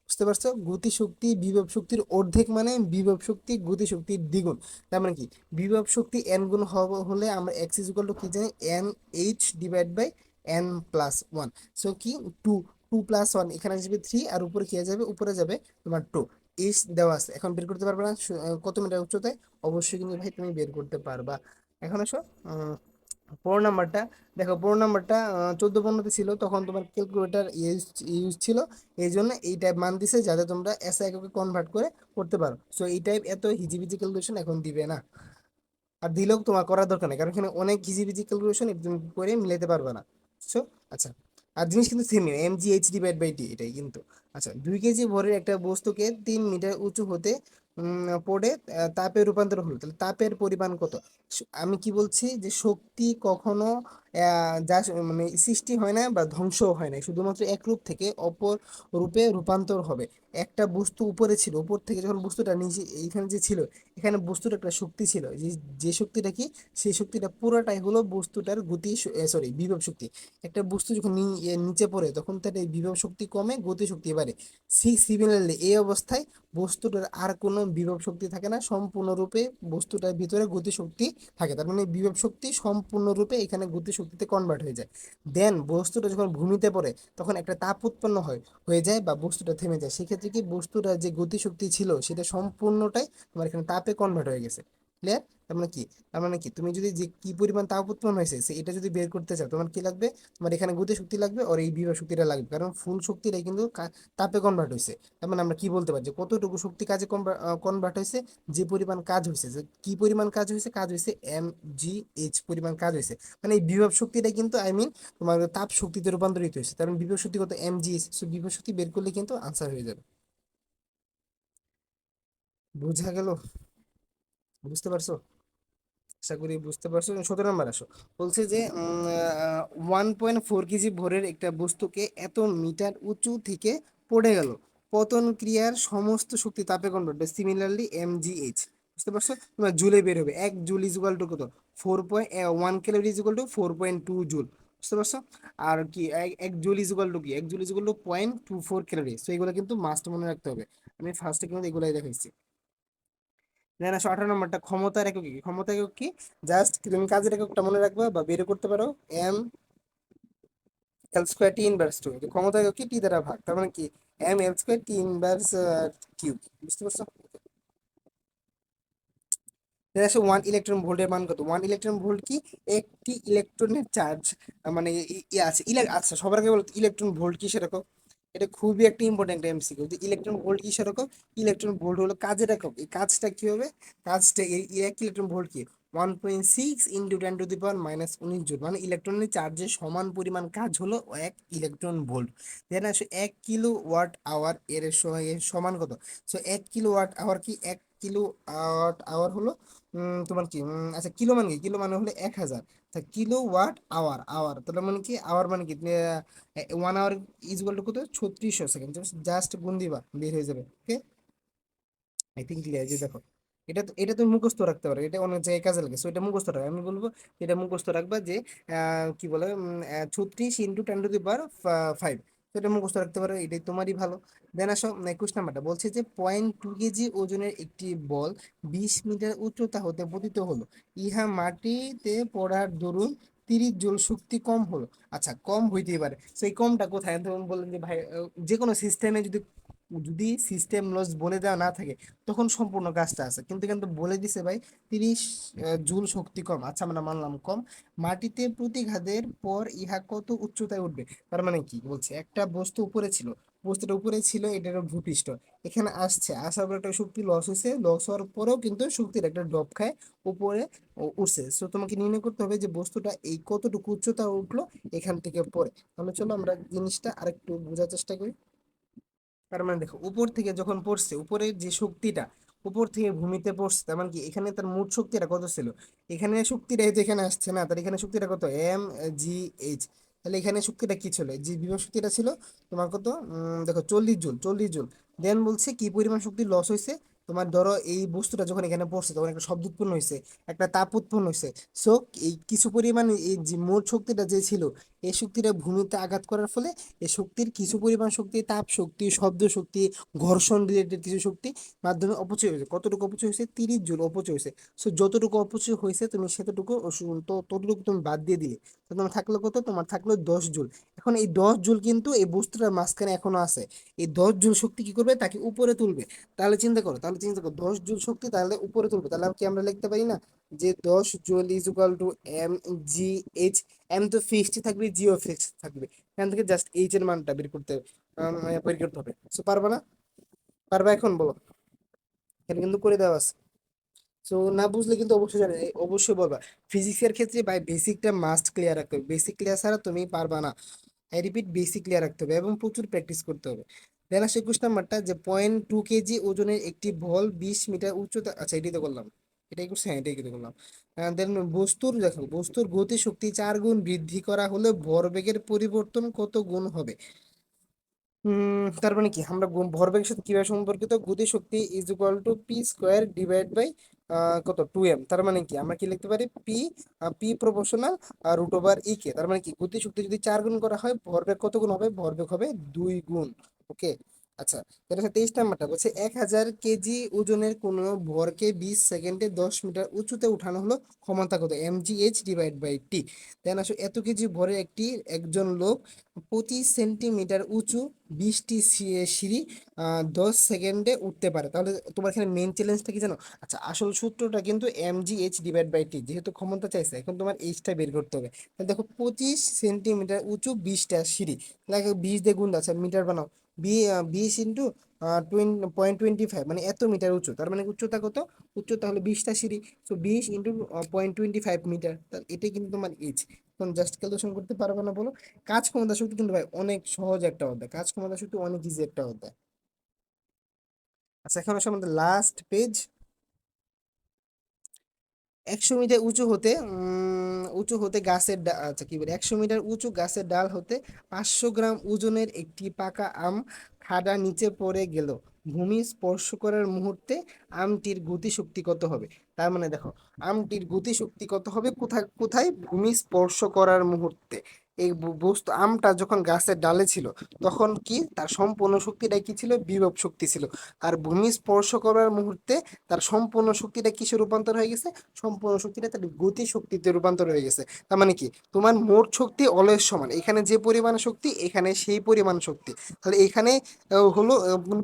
বুঝতে পারছো? গতি শক্তি বিভব শক্তির অর্ধেক মানে বিভব শক্তি গতি শক্তির দ্বিগুণ। তার মানে কি বিভব শক্তি এন গুণ হলে আমরা এক্স ইজ ইকুয়াল টু কি জানি, n H divide by N plus one. So কি টু, 2+1 এখানে আসবে 3, আর উপরে কি হয়ে যাবে, উপরে যাবে তোমার 2। ইস দেওয়া আছে, এখন বের করতে পারবে না কত মিটার উচ্চতায়? অবশ্যই কিন্তু ভাই তুমি বের করতে পারবা। এখন আসো 4 নাম্বারটা। দেখো 4 নাম্বারটা 14-15 ছিল, তখন তোমার ক্যালকুলেটার ইউজ ইউজ ছিল, এই জন্য এই টাইপ মান দিছে যাতে তোমরা এসআই এককে কনভার্ট করে করতে পারো। সো এই টাইপ এত হিজিবিজি ক্যালকুলেশন এখন দিবে না, আর দিলেও তোমার করার দরকার নেই, কারণ এখানে অনেক হিজিবিজি ক্যালকুলেশন তুমি করে মিলাতে পারবে না। বুঝছো? আচ্ছা, আর জিনিস কিন্তু সেমই, mgh/t এটাই কিন্তু। আচ্ছা, 2 কেজি ভরের একটা বস্তুকে 3 মিটার উঁচু হতে পড়ে তাপে রূপান্তর হলো, তাহলে তাপের পরিমাণ কত? আমি কি বলছি যে শক্তি কখনো যা মানে সৃষ্টি হয় না বা ধ্বংসও হয় না, শুধুমাত্র এক রূপ থেকে অপর রূপে রূপান্তর হবে। একটা বস্তু উপরে ছিল, উপর থেকে যখন বস্তুটা নিচে এইখানে যে ছিল, এখানে বস্তুর একটা শক্তি ছিল, যে যে শক্তিটা কি, সেই শক্তিটা পুরোটাই হলো বস্তুটার গতি, সরি বিভব শক্তি। একটা বস্তু যখন নিচে পড়ে তখন তার এই বিভব শক্তি কমে, গতি শক্তি বাড়ে। সিমিলারলি এই অবস্থায় বস্তুটার আর কোনো বিভব শক্তি থাকে না, সম্পূর্ণরূপে বস্তুটার ভিতরে গতি শক্তি থাকে, তার মানে বিভব শক্তি সম্পূর্ণরূপে এখানে গতি শক্তিতে কনভার্ট হয়ে যায়। দেন বস্তুটা যখন ভূমিতে পড়ে তখন একটা তাপ উৎপন্ন হয়ে যায় বা বস্তুটা থেমে যায়, সেক্ষেত্রে কি বস্তুটার যে গতিশক্তি ছিল সেটা সম্পূর্ণটাই তোমার এখানে তাপে কনভার্ট হয়ে গেছে। ক্লিয়ার? তার মানে কি, তার মানে কি তুমি যদি যে কি পরিমাণ তাপ উৎপন্ন হয়েছে এটা যদি বের করতে চাও, তোমার কি লাগবে, তোমার এখানে গতিশক্তি লাগবে আর এই বিভব শক্তিটা লাগবে, কারণ ফুল শক্তিটাই কিন্তু তাপে কনভার্ট হয়েছে। তার মানে আমরা কি বলতে পারি যে কতটুকু শক্তি কাজে কনভার্ট হয়েছে, যে পরিমাণ কাজ হয়েছে, যে কি পরিমাণ কাজ হয়েছে, কাজ হয়েছে mgh পরিমাণ কাজ হয়েছে। মানে এই বিভব শক্তিটা কিন্তু আই মিন তোমার তাপ শক্তিতে রূপান্তরিত হয়েছে, কারণ বিভব শক্তি কত, mgh। সো বিভব শক্তি বের করলে কিন্তু আনসার হয়ে যাবে। বুঝা গেল? বুঝতে পারছো? আশা করি বুঝতে পারছো। 17 নম্বর আসো, বলছে যে 1.4 কেজি ভরের একটা বস্তুকে এত মিটার উঁচু থেকে পড়ে গেল, পতন ক্রিয়ার সমস্ত শক্তি তাপে কনভার্ট, সিমিলারলি mgh। বুঝতে পারছো? তোমার জুলে বের হবে, 1 জুল ইজ ইকুয়াল টু কত, 1 calorie is equal two 4.2 joule. বুঝতে পারছো? আর কি 1 জুল ইজ ইকুয়াল টু কি, 1 joule is equal two 0.24 calorie. তো এগুলো কিন্তু মাস্ট মনে রাখতে হবে, আমি ফার্স্টে কিন্তু এগুলাই দেখাইছি। দেন আসো 18 নম্বরটা, ক্ষমতার একক কি? ক্ষমতা একক কি? জাস্ট তুমি কাজের এককটা মনে রাখবা বা বের করতে পারো, m L² T⁻²। ক্ষমতা একক কি? টি দ্বারা ভাগ, তার মানে কি mL²T⁻³ বুঝতে পারছো? দেন আসো 1 ইলেকট্রন ভোল্টের মান কত? 1 ইলেকট্রন ভোল্ট কি? একটি ইলেকট্রনের চার্জ, মানে আছে আচ্ছা সবার আগে বলো ইলেকট্রন ভোল্ট কিসের একক? এটা খুবই একটা ইম্পর্টেন্ট এমসিকিউ, যে ইলেকট্রন ভোল্ট কিসের একক? ইলেকট্রন ভোল্ট হলো কাজের একক। এই কাজটা কি হবে? কাজটা এই 1 ইলেকট্রন ভোল্ট কি, 1.6 × 10⁻⁻19 জুল, মানে ইলেকট্রনের চার্জের সমান পরিমাণ কাজ হলো 1 ইলেকট্রন ভোল্ট। দেন আসো 1 কিলোওয়াট আওয়ার এর সমান কত? সো 1 কিলোওয়াট আওয়ার কি, 1 কিলোওয়াট আওয়ার হলো তোমার কি আচ্ছা কিলো মানে কি, কিলো মানে হলো 1000। তা কিলোওয়াট আওয়ার তাহলে মানে কি, আওয়ার মানে কি, 1 আওয়ার ইজ ইকুয়াল টু কত, 3600 সেকেন্ড। জাস্ট গুণ দিবা, বের হয়ে যাবে। ওকে, আই থিঙ্ক ক্লিয়ার। যে দেখো, এটা তুমি মুখস্থ রাখতে পারো, এটা অনেক জায়গায় কাজে লাগে, সো এটা মুখস্থ রাখবে। আমি বলবো এটা মুখস্থ রাখবা যে কি বলে 36 × 10⁻⁵, তো এটা মুখস্থ রাখতে পারো, এটাই তোমারই ভালো। দেন আসো 21 নাম্বারটা, বলছে যে 0.2 কেজি ওজনের একটি বল 20 মিটার উচ্চতা হতে পতিত হলো, ইহা মাটিতে পড়ার দরুন 30 জুল শক্তি কম হলো। আচ্ছা, কম হইতেই পারে, সেই কমটা কোথায়? ধরুন বললেন যে ভাই যে কোনো সিস্টেমে যদি যদি সিস্টেম লস বলে দেওয়া না থাকে তখন সম্পূর্ণ কাজটা আছে, কিন্তু কিন্তু বলে দিছে ভাই 30 জুল শক্তি কম। আচ্ছা আমরা মানলাম কম। মাটিতে প্রতিঘাতের পর ইহা কত উচ্চতায় উঠবে? তার মানে কি বলছে, একটা বস্তু উপরে ছিল, বস্তুটা উপরে ছিল, এটার ভূপৃষ্ঠ, এখানে আসার পর একটা শক্তি লস হয়েছে, লস হওয়ার পরেও কিন্তু শক্তির একটা ড্রপ খায়, উপরে উঠছে। সো তোমাকে নির্ণয় করতে হবে যে বস্তুটা এই কতটুকু উচ্চতা উঠলো এখান থেকে পরে। তাহলে চলো আমরা জিনিসটা আরেকটু বোঝার চেষ্টা করি। তার মানে দেখো, উপর থেকে যখন পড়ছে, উপরের যে শক্তিটা উপর থেকে ভূমিতে পড়ছে, তার মানে কি এখানে তার মোট শক্তিটা কত ছিল? এখানে শক্তিটা এই যে এখানে আসছে না, তার এখানে শক্তিটা কত, mgh। তাহলে এখানে শক্তিটা কি ছিল, যে বিভব শক্তিটা ছিল তোমার কত, দেখো 40 জুল, 40 জুল। দেন বলছে কি পরিমাণ শক্তি লস হয়েছে, তোমার ধরো এই বস্তুটা যখন এখানে পড়ছে তখন একটা শব্দ উৎপন্ন হয়েছে, একটা তাপ উৎপন্ন হয়েছে। সো এই কিছু পরিমাণ এই যে মোট শক্তিটা যে ছিল এই শক্তিটা ভূমিতে আঘাত করার ফলে এই শক্তির কিছু পরিমাণ শক্তি, তাপ শক্তি, শব্দ শক্তি, ঘর্ষণ রিলেটেড কিছু শক্তি মাধ্যমে অপচয় হয়েছে। কতটুকু অপচয় হয়েছে? 30 জুল অপচয় হয়েছে। সো যতটুকু অপচয় হয়েছে তুমি সেতটুকু ততটুকু তুমি বাদ দিয়ে দিলে, তো তোমার থাকলো কত? তোমার থাকলো 10 জুল। এখন এই 10 জুল কিন্তু এই বস্তুটার মাঝখানে এখনো আছে। এই 10 জুল শক্তি কি করবে? তাকে উপরে তুলবে। তাহলে চিন্তা করো 10 জুল শক্তি তাহলে উপরে তুলবে, তাহলে কি আমরা লিখতে পারি না যে 10 joule is equal to M G h. M তো ফিক্সড থাকবে, জিও ফিক্সড থাকবে, এখান থেকে জাস্ট এইচ এর মানটা বের করতে হবে। সো পারবা না? পারবা? এখন বলো। এটা কিন্তু করে দেওয়া আছে। সো না বুঝলে কিন্তু অবশ্যই জানে, অবশ্যই বলবা। ফিজিক্সের ক্ষেত্রে ভাই বেসিকটা মাস্ট ক্লিয়ার রাখতে হবে, বেসিক ক্লিয়ার ছাড়া তুমি পারবা না। আই রিপিট, বেসিক ক্লিয়ার রাখতে হবে এবং প্রচুর প্র্যাকটিস করতে হবে। দেন আসে 21 নাম্বারটা, যে 0.2 কেজি ওজনের একটি বল 20 মিটার উচ্চতা, আচ্ছা এটাই তো করলাম, এটাই করছি, হ্যাঁ এটাই কিন্তু করলাম। দেন বস্তুর গতি শক্তি 4 গুণ বৃদ্ধি করা হলে ভরবেগের পরিবর্তন কত গুণ হবে? তার মানে কি, আমরা ভরবেগের সাথে কিভাবে সম্পর্কিত? গতি শক্তি is equal to P square divide by কত 2m। তার মানে কি আমরা কি লিখতে পারি? P proportional root over E K. তার মানে কি গতি শক্তি যদি 4 গুণ করা হয়, ভরবেগ কত গুণ হবে? ভরবেগ হবে 2 গুণ। ওকে, আচ্ছা। এটা হচ্ছে 23 নাম্বারটা, বলছে 1000 কেজি ওজনের কোনো ভরকে 20 সেকেন্ডে 10 মিটার উঁচুতে উঠানো হলো, ক্ষমতা কত? mgh ডিভাইড বাই টি। দেন আসো, এত কেজি ভরে একজন লোক 25 সেন্টিমিটার উঁচু 20টি সিঁড়ি 10 সেকেন্ডে উঠতে পারে, তাহলে তোমার এখানে মেন চ্যালেঞ্জটা কি জানো? আচ্ছা, আসল সূত্রটা কিন্তু mgh ডিভাইড বাই টি, যেহেতু ক্ষমতা চাইছে এখন তোমার এইচটা বের করতে হবে। তাহলে দেখো 25 সেন্টিমিটার উঁচু 20টা সিঁড়ি, লাগে 20 দিয়ে গুণ, আচ্ছা মিটার বানাও। 20 ইন্টু 0.25, মানে এত মিটার উঁচু, তার মানে উচ্চতা কত? উচ্চতা হলো 20টা সিঁড়ি। সো 20 ইন্টু 0.25 মিটার, এটাই কিন্তু তোমার এইচ। এখন জাস্ট ক্যালকুলেশন করতে পারবে না বলো? কাজ ক্ষমতা শক্তি কিন্তু ভাই অনেক সহজ একটা অধ্যায়, কাজ ক্ষমতা শক্তি অনেক ইজি একটা অধ্যায়। আচ্ছা, এখন আসলে আমাদের লাস্ট পেজ। 100 মিটার উঁচু হতে আচ্ছা কি বলি, 100 মিটার উঁচু গাছের ডাল হতে 500 গ্রাম ওজনের একটি পাকা আম খাড়া নিচে পড়ে গেল, ভূমি স্পর্শ করার মুহূর্তে আমটির গতিশক্তি কত হবে? তার মানে দেখো, আমটির গতিশক্তি কত হবে? কোথায় কোথায়? ভূমি স্পর্শ করার মুহূর্তে। এই বস্তু আমটা যখন গাছের ডালে ছিল, তখন কি তার সম্পূর্ণ শক্তিটা কি ছিল? বিভব শক্তি ছিল। আর ভূমি স্পর্শ করার মুহূর্তে তার সম্পূর্ণ শক্তিটা কিসে রূপান্তর হয়ে গেছে? সম্পূর্ণ শক্তিটা তার গতি শক্তিতে রূপান্তর হয়ে গেছে। তার মানে কি, তোমার মোট শক্তি অলওয়েজ সমান, এখানে যে পরিমাণ শক্তি এখানে সেই পরিমাণ শক্তি। তাহলে এখানে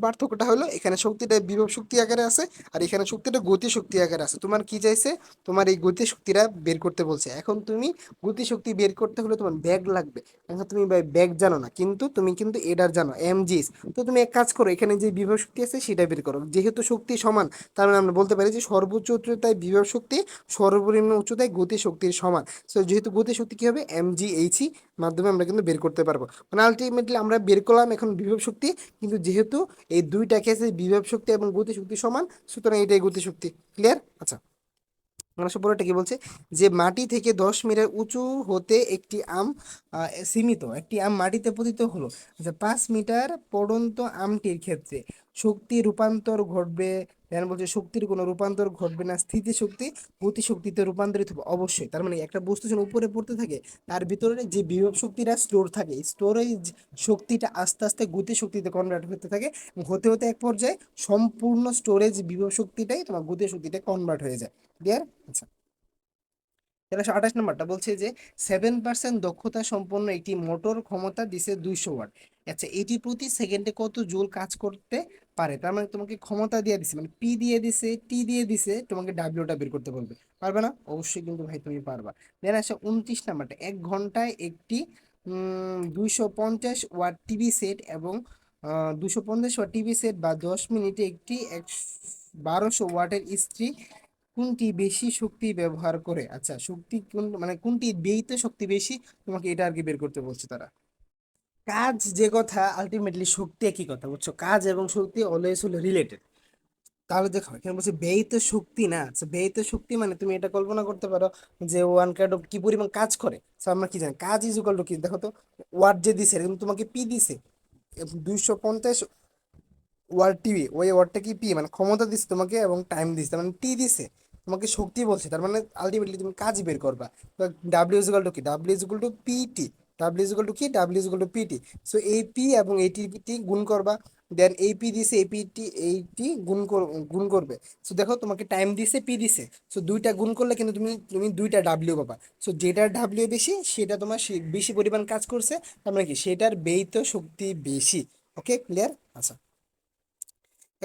পার্থক্যটা হলো, এখানে শক্তিটা বিভব শক্তি আকারে আছে, আর এখানে শক্তিটা গতি শক্তি আকারে আছে। তোমার কি চাইছে? তোমার এই গতি শক্তিটা বের করতে বলছে। এখন তুমি গতি শক্তি বের করতে হলে তোমার ব্যাগ লাগবে। এখন তুমি ব্যাগ জানো না, কিন্তু তুমি কিন্তু এডার জানো, এমজিএস। তো তুমি এক কাজ করো, এখানে যে বিভব শক্তি আছে সেটা বের করো। যেহেতু শক্তি সমান, তার মানে আমরা বলতে পারি যে সর্বোচ্চ উচ্চতায় বিভব শক্তি সর্বনিম্ন উচ্চতায় গতি শক্তির সমান। সো যেহেতু গতি শক্তি কি হবে? mgh মাধ্যমে আমরা কিন্তু বের করতে পারবো। মানে আলটিমেটলি আমরা বের করলাম এখন বিভব শক্তি, কিন্তু যেহেতু এই দুইটা কেসে বিভব শক্তি এবং গতি শক্তি সমান, সুতরাং এটাই গতি শক্তি। ক্লিয়ার? আচ্ছা, মানুষ পরেরটা কি বলছে, যে মাটি থেকে 10 মিটার উঁচু হতে একটি আম মাটিতে পতিত হলো, আচ্ছা 5 মিটার পড়ন্ত আমটির ক্ষেত্রে শক্তি রূপান্তর ঘটবে। ধ্যান বলছে শক্তির কোনো রূপান্তর ঘটবে না, স্থিতি শক্তি গতি শক্তিতে রূপান্তরিত হবে অবশ্যই। তার মানে একটা বস্তু যখন উপরে পড়তে থাকে, তার ভিতরে যে বিভব শক্তিটা স্টোর থাকে, স্টোরেজ শক্তিটা আস্তে আস্তে গতি শক্তিতে কনভার্ট হতে থাকে, হতে হতে এক পর্যায়ে সম্পূর্ণ স্টোরেজ বিভব শক্তিটাই তোমার গতি শক্তিতে কনভার্ট হয়ে যায়। ক্লিয়ার? আচ্ছা, 28 নম্বরটা বলছে যে 7% দক্ষতা সম্পন্ন একটি মোটর ক্ষমতা দিছে 200 ওয়াট। আচ্ছা, এটি প্রতি সেকেন্ডে কত জুল কাজ করতে পারে? তার মানে তোমাকে ক্ষমতা দিয়ে দিছে, মানে পি দিয়ে দিছে, টি দিয়ে দিছে, তোমাকে ডাব্লিউটা বের করতে বলবে। পারবে না? অবশ্যই কিন্তু ভাই তুমি পারবা। দেন আসে 29 নাম্বারটা, 1 ঘন্টায় একটি 250 ওয়াট টিভি সেট এবং 250 ওয়াট টিভি সেট বা 10 মিনিটে একটি 1200 ওয়াটের ইস্ত্রি কোনটি বেশি শক্তি ব্যবহার করে? আচ্ছা, শক্তি কোন মানে কোনটি ব্যয়িত শক্তি বেশি, তোমাকে এটা আর কি বের করতে বলছে তারা। কাজ যে কথা, আলটিমেটলি শক্তি একই কথা, বুঝছো? কাজ এবং শক্তি অলওয়েজ হলো রিলেটেড। তাহলে দেখো, এখানে বলছে ব্যয়িত শক্তি না, আচ্ছা ব্যয়িত শক্তি মানে তুমি এটা কল্পনা করতে পারো যে ওয়ান কার্ড কি পরিমাণ কাজ করে। So, আমরা কি জানি কাজ ইজ ইকুয়াল টু কি, দেখো তো, ওয়াট যে দিছে কিন্তু তোমাকে পি দিছে, 250 ওয়াট টিভি, ওই ওয়াটটা কি পি, মানে ক্ষমতা দিচ্ছে তোমাকে এবং টাইম দিচ্ছে, মানে টি দিছে, তোমাকে শক্তি বলছে, তার মানে আলটিমেটলি তুমি কাজ বের করবা। ডাব্লিউ ইজ ইকুয়াল টু কি? W is equal to PT. W is equal to কি, W is equal to PT. So এই পি এবং এইটি গুণ করবা, দেন এই পি দিছে এইটি গুণ করবে। সো দেখো তোমাকে টাইম দিছে, পি দিছে, সো দুইটা গুণ করলে কিন্তু তুমি দুইটা ডাব্লিউ পাবা। সো যেটার ডাব্লিউ বেশি সেটা তোমার বেশি পরিমাণ কাজ করছে, তার মানে কি সেটার ব্যয়িত শক্তি বেশি। ওকে, ক্লিয়ার? আচ্ছা,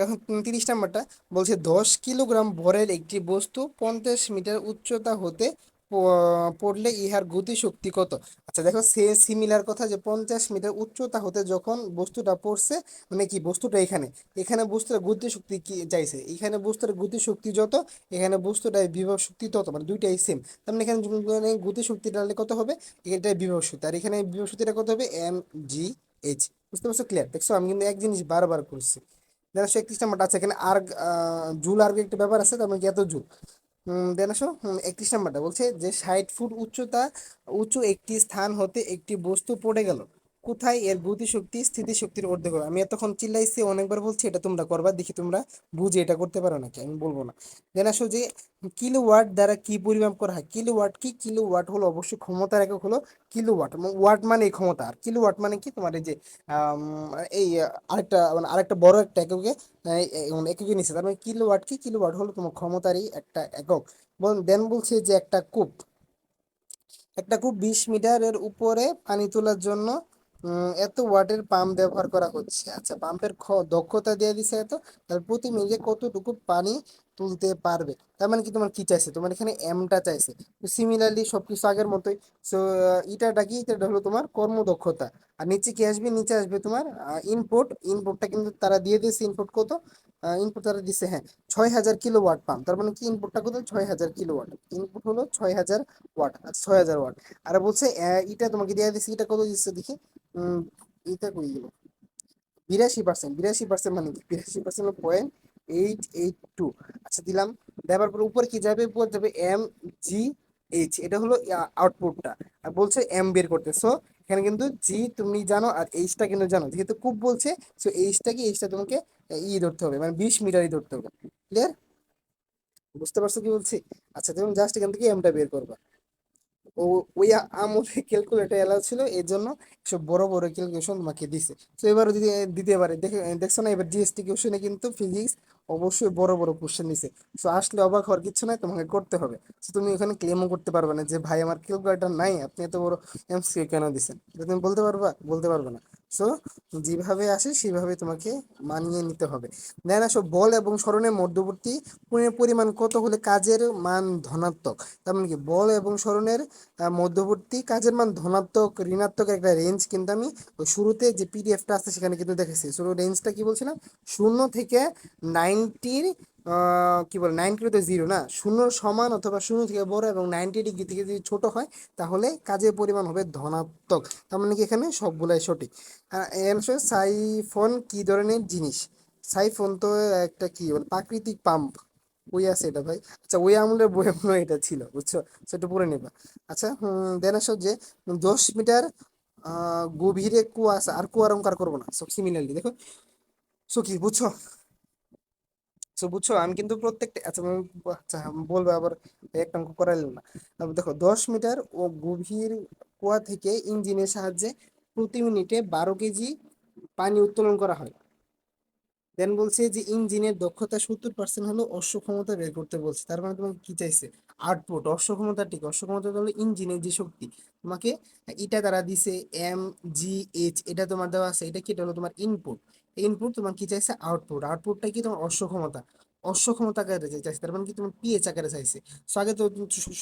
এখন 30 নাম্বারটা বলছে 10 কিলোগ্রাম ভরের একটি বস্তু 50 মিটার উচ্চতা হতে পড়লে ইহার গতিশক্তি কত? আচ্ছা দেখো, সে সিমিলার কথা, যে 50 মিটার উচ্চতা হতে যখন বস্তুটা পড়ছে, মানে কি বস্তুটা এখানে, এখানে বস্তুর গতিশক্তি কি চাইছে, এখানে বস্তুর গতিশক্তি যত, এখানে বস্তুটার বিভব শক্তি তত, মানে দুইটাই সেম। তার মানে এখানে মানে গতিশক্তি ডাললে কত হবে, এটাই বিভব শক্তি, আর এখানে বিভব শক্তিটা কত হবে, এম জি এইচ। বুঝতে পারছো? ক্লিয়ার? দেখছো আমি কিন্তু এক জিনিস বারবার করছি। দেন আসো 31 নাম্বারটা আছে, এখানে আর্গ জুল আর্গ একটা ব্যাপার আছে, তার মানে কি এত জুল। দেন আসো 31 নাম্বারটা বলছে যে 60 ফুট উঁচু একটি স্থান হতে একটি বস্তু পড়ে গেল, কোথায় এর গতিশক্তি স্থিতিশক্তির অর্ধেক হবে? আমি এতক্ষণ চিল্লাইছি, অনেকবার বলছি, এটা তোমরা করবা, দেখি তোমরা বুঝে এটা করতে পারো নাকি, আমি বলবো না। দেন আসো যে কিলোওয়াট দ্বারা কি পরিমাপ করা হয়? কিলোওয়াট কি, কিলোওয়াট হলো অবশ্যই ক্ষমতার একক হলো কিলোওয়াট, ওয়াট মানে এই ক্ষমতা, আর কিলোওয়াট মানে কি তোমার এই যে আম, এই আরেকটা মানে আরেকটা বড় একটা এককে এককে নিচে, তার মানে কিলোওয়াট কি, কিলোওয়াট হলো তোমার ক্ষমতারই একটা একক। দেন বলছে যে একটা কূপ 20 মিটারের উপরে পানি তোলার জন্য এত ওয়াটের পাম্প ব্যবহার করা হচ্ছে। আচ্ছা, পাম্পের দক্ষতা দিয়ে দিছে এত, তাহলে প্রতি মিনিটে কতটুকু পানি তুলতে পারবে? তার মানে কি তোমার কি চাইছে, তোমার এখানে এমটা চাইছে। তো সিমিলারলি সবকিছু আগের মতোই। সো ইটাটা কি, এটা হলো তোমার কর্মদক্ষতা। আর নিচে কি আসবে, নিচে আসবে তোমার ইনপুটটা কিন্তু তারা দিয়ে দিয়েছে, ইনপুট কত, ইনপুট তারা দিচ্ছে, হ্যাঁ, 6000 কিলোওয়াট পাম্প। তার মানে কি ইনপুটটা কত, 6000 কিলোওয়াট, ইনপুট হলো 6000 ওয়াট, আচ্ছা 6000 ওয়াট। আর বলছে এটা তোমাকে দেওয়া দিচ্ছে, এটা কত দিচ্ছে দেখি, উম এটা কই গেল, 82%, 82% মানে কি, 82% 0.882। আচ্ছা দিলাম, দেওয়ার পর উপর কি যাবে, উপর যাবে এম জি এইচ, এটা হলো আউটপুটটা। আর বলছে এম বের করতে, সো এখানে কিন্তু জি তুমি জানো আর এইচটা কিন্তু জানো, যেহেতু খুব বলছে, সো এইচটা তোমাকে ধরতে হবে, মানে 20 মিটারই ধরতে হবে। ক্লিয়ার? বুঝতে পারছো কি বলছি? আচ্ছা, তুমি জাস্ট এখান থেকে এমটা বের করবা। ও ওই আমলে ক্যালকুলেটর এলাও ছিল, এর জন্য সব বড় বড় ক্যালকুলেশন তোমাকে দিছে। তো এবারও যদি দিতে পারে, দেখছো না, এবার জিএসটি কোশ্চেনে কিন্তু ফিজিক্স অবশ্যই বড় বড় কোশ্চেন দিছে। তো আসলে অবাক হওয়ার কিছু নাই, তোমাকে করতে হবে। তো তুমি ওখানে ক্লেমও করতে পারবে না যে ভাই আমার ক্যালকুলেটর নাই, আপনি এত বড় এমসিকিউ কেন দিছেন, এটা তুমি বলতে পারবা, বলতে পারবে না। সো যেভাবে আসে সেভাবে তোমাকে মানিয়ে নিতে হবে। দেন আসো, বল এবং সরণের মধ্যবর্তী পরিমাণ কত হলে কাজের মান ধনাত্মক? তার মানে কি বল এবং সরণের মধ্যবর্তী কাজের মান ধনাত্মক ঋণাত্মক একটা রেঞ্জ কিন্তু আমি ওই শুরুতে যে পিডিএফটা আছে সেখানে কিন্তু দেখেছি। শুরু রেঞ্জটা কি বলছিলাম, 0 থেকে 90 কি বলে, 90 তো জিরো না, শূন্যর সমান অথবা 0 থেকে বড় এবং 90 ডিগ্রি থেকে যদি ছোট হয়, তাহলে কাজের পরিমাণ হবে ধনাত্মক। তার মানে কি এখানে সবগুলাই সঠিক। অ্যান্সার, সাইফোন কি ধরনের জিনিস? সাইফোন তো একটা কি বলে প্রাকৃতিক পাম্প, ওই আছে এটা ভাই। আচ্ছা, ওই আমলের বইয়ে মনে হয় এটা ছিল, বুঝছো? সেটা পড়ে নেবা। আচ্ছা, দেন আসো যে 10 মিটার গভীরে কুয়া আছে, আর কুয়া রং কার করবো না, সব সিমিলারলি দেখো। সো কি বুঝছো? সো বুঝছো, আমি কিন্তু প্রত্যেকটা, আচ্ছা আচ্ছা বলবো আবার, একটা অঙ্ক করাইলাম না। তারপর দেখো, 10 মিটার ও গভীর কুয়া থেকে ইঞ্জিনের সাহায্যে প্রতি মিনিটে 12 কেজি পানি উত্তোলন করা হয়। দেন বলছে যে ইঞ্জিনের দক্ষতা 70% হলো অশ্ব ক্ষমতা বের করতে বলছে। তার মানে তোমাকে কি চাইছে, আউটপুট, অশ্ব ক্ষমতা, ঠিক, অশ্ব ক্ষমতা হলো ইঞ্জিনের যে শক্তি তোমাকে, এটা তারা দিছে এম জি এইচ, এটা তোমার দেওয়া আছে, এটা কি, এটা হলো তোমার ইনপুট। ইনপুট তোমার কি চাইছে, আউটপুট, আউটপুটটা কি তোমার অশ্ব ক্ষমতা, অশ্ব ক্ষমতা আকারে চাইছে, তার মানে কি তোমার পিএইচ আকারে চাইছে। সো আগে তো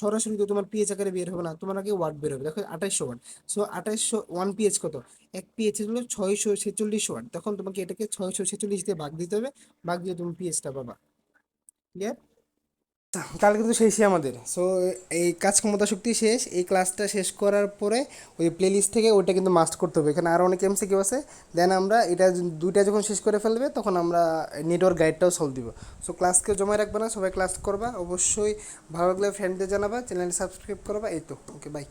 সরাসরি তো তোমার পিএইচ আকারে বের হবে না, তোমার আগে ওয়াট বের হবে। দেখো 2800 ওয়াট, সো 2800 ওয়ান পিএইচ কত, এক পিএইচ হলো 646 ওয়াট, তখন তোমাকে এটাকে 646 দিয়ে ভাগ দিতে হবে, ভাগ দিয়ে তুমি পিএইচটা পাবা। ক্লিয়ার? কালকে তো শেষই আমাদের। সো এই কাজ ক্ষমতা শক্তি শেষ, এই ক্লাসটা শেষ করার পরে ওই প্লেলিস্ট থেকে ওইটা কিন্তু মাস্ট করতে হবে, এখানে আরও অনেক এমসিকিউ আছে। দেন আমরা এটা দুইটা যখন শেষ করে ফেলবে, তখন আমরা নেটওয়ার্ক গাইডটাও সলভ দিব। সো ক্লাসকে জমা রাখবে না, সবাই ক্লাস করবা অবশ্যই। ভালো লাগলে ফ্রেন্ডদের জানাবা, চ্যানেল সাবস্ক্রাইব করবা, এই তো, ওকে বাই।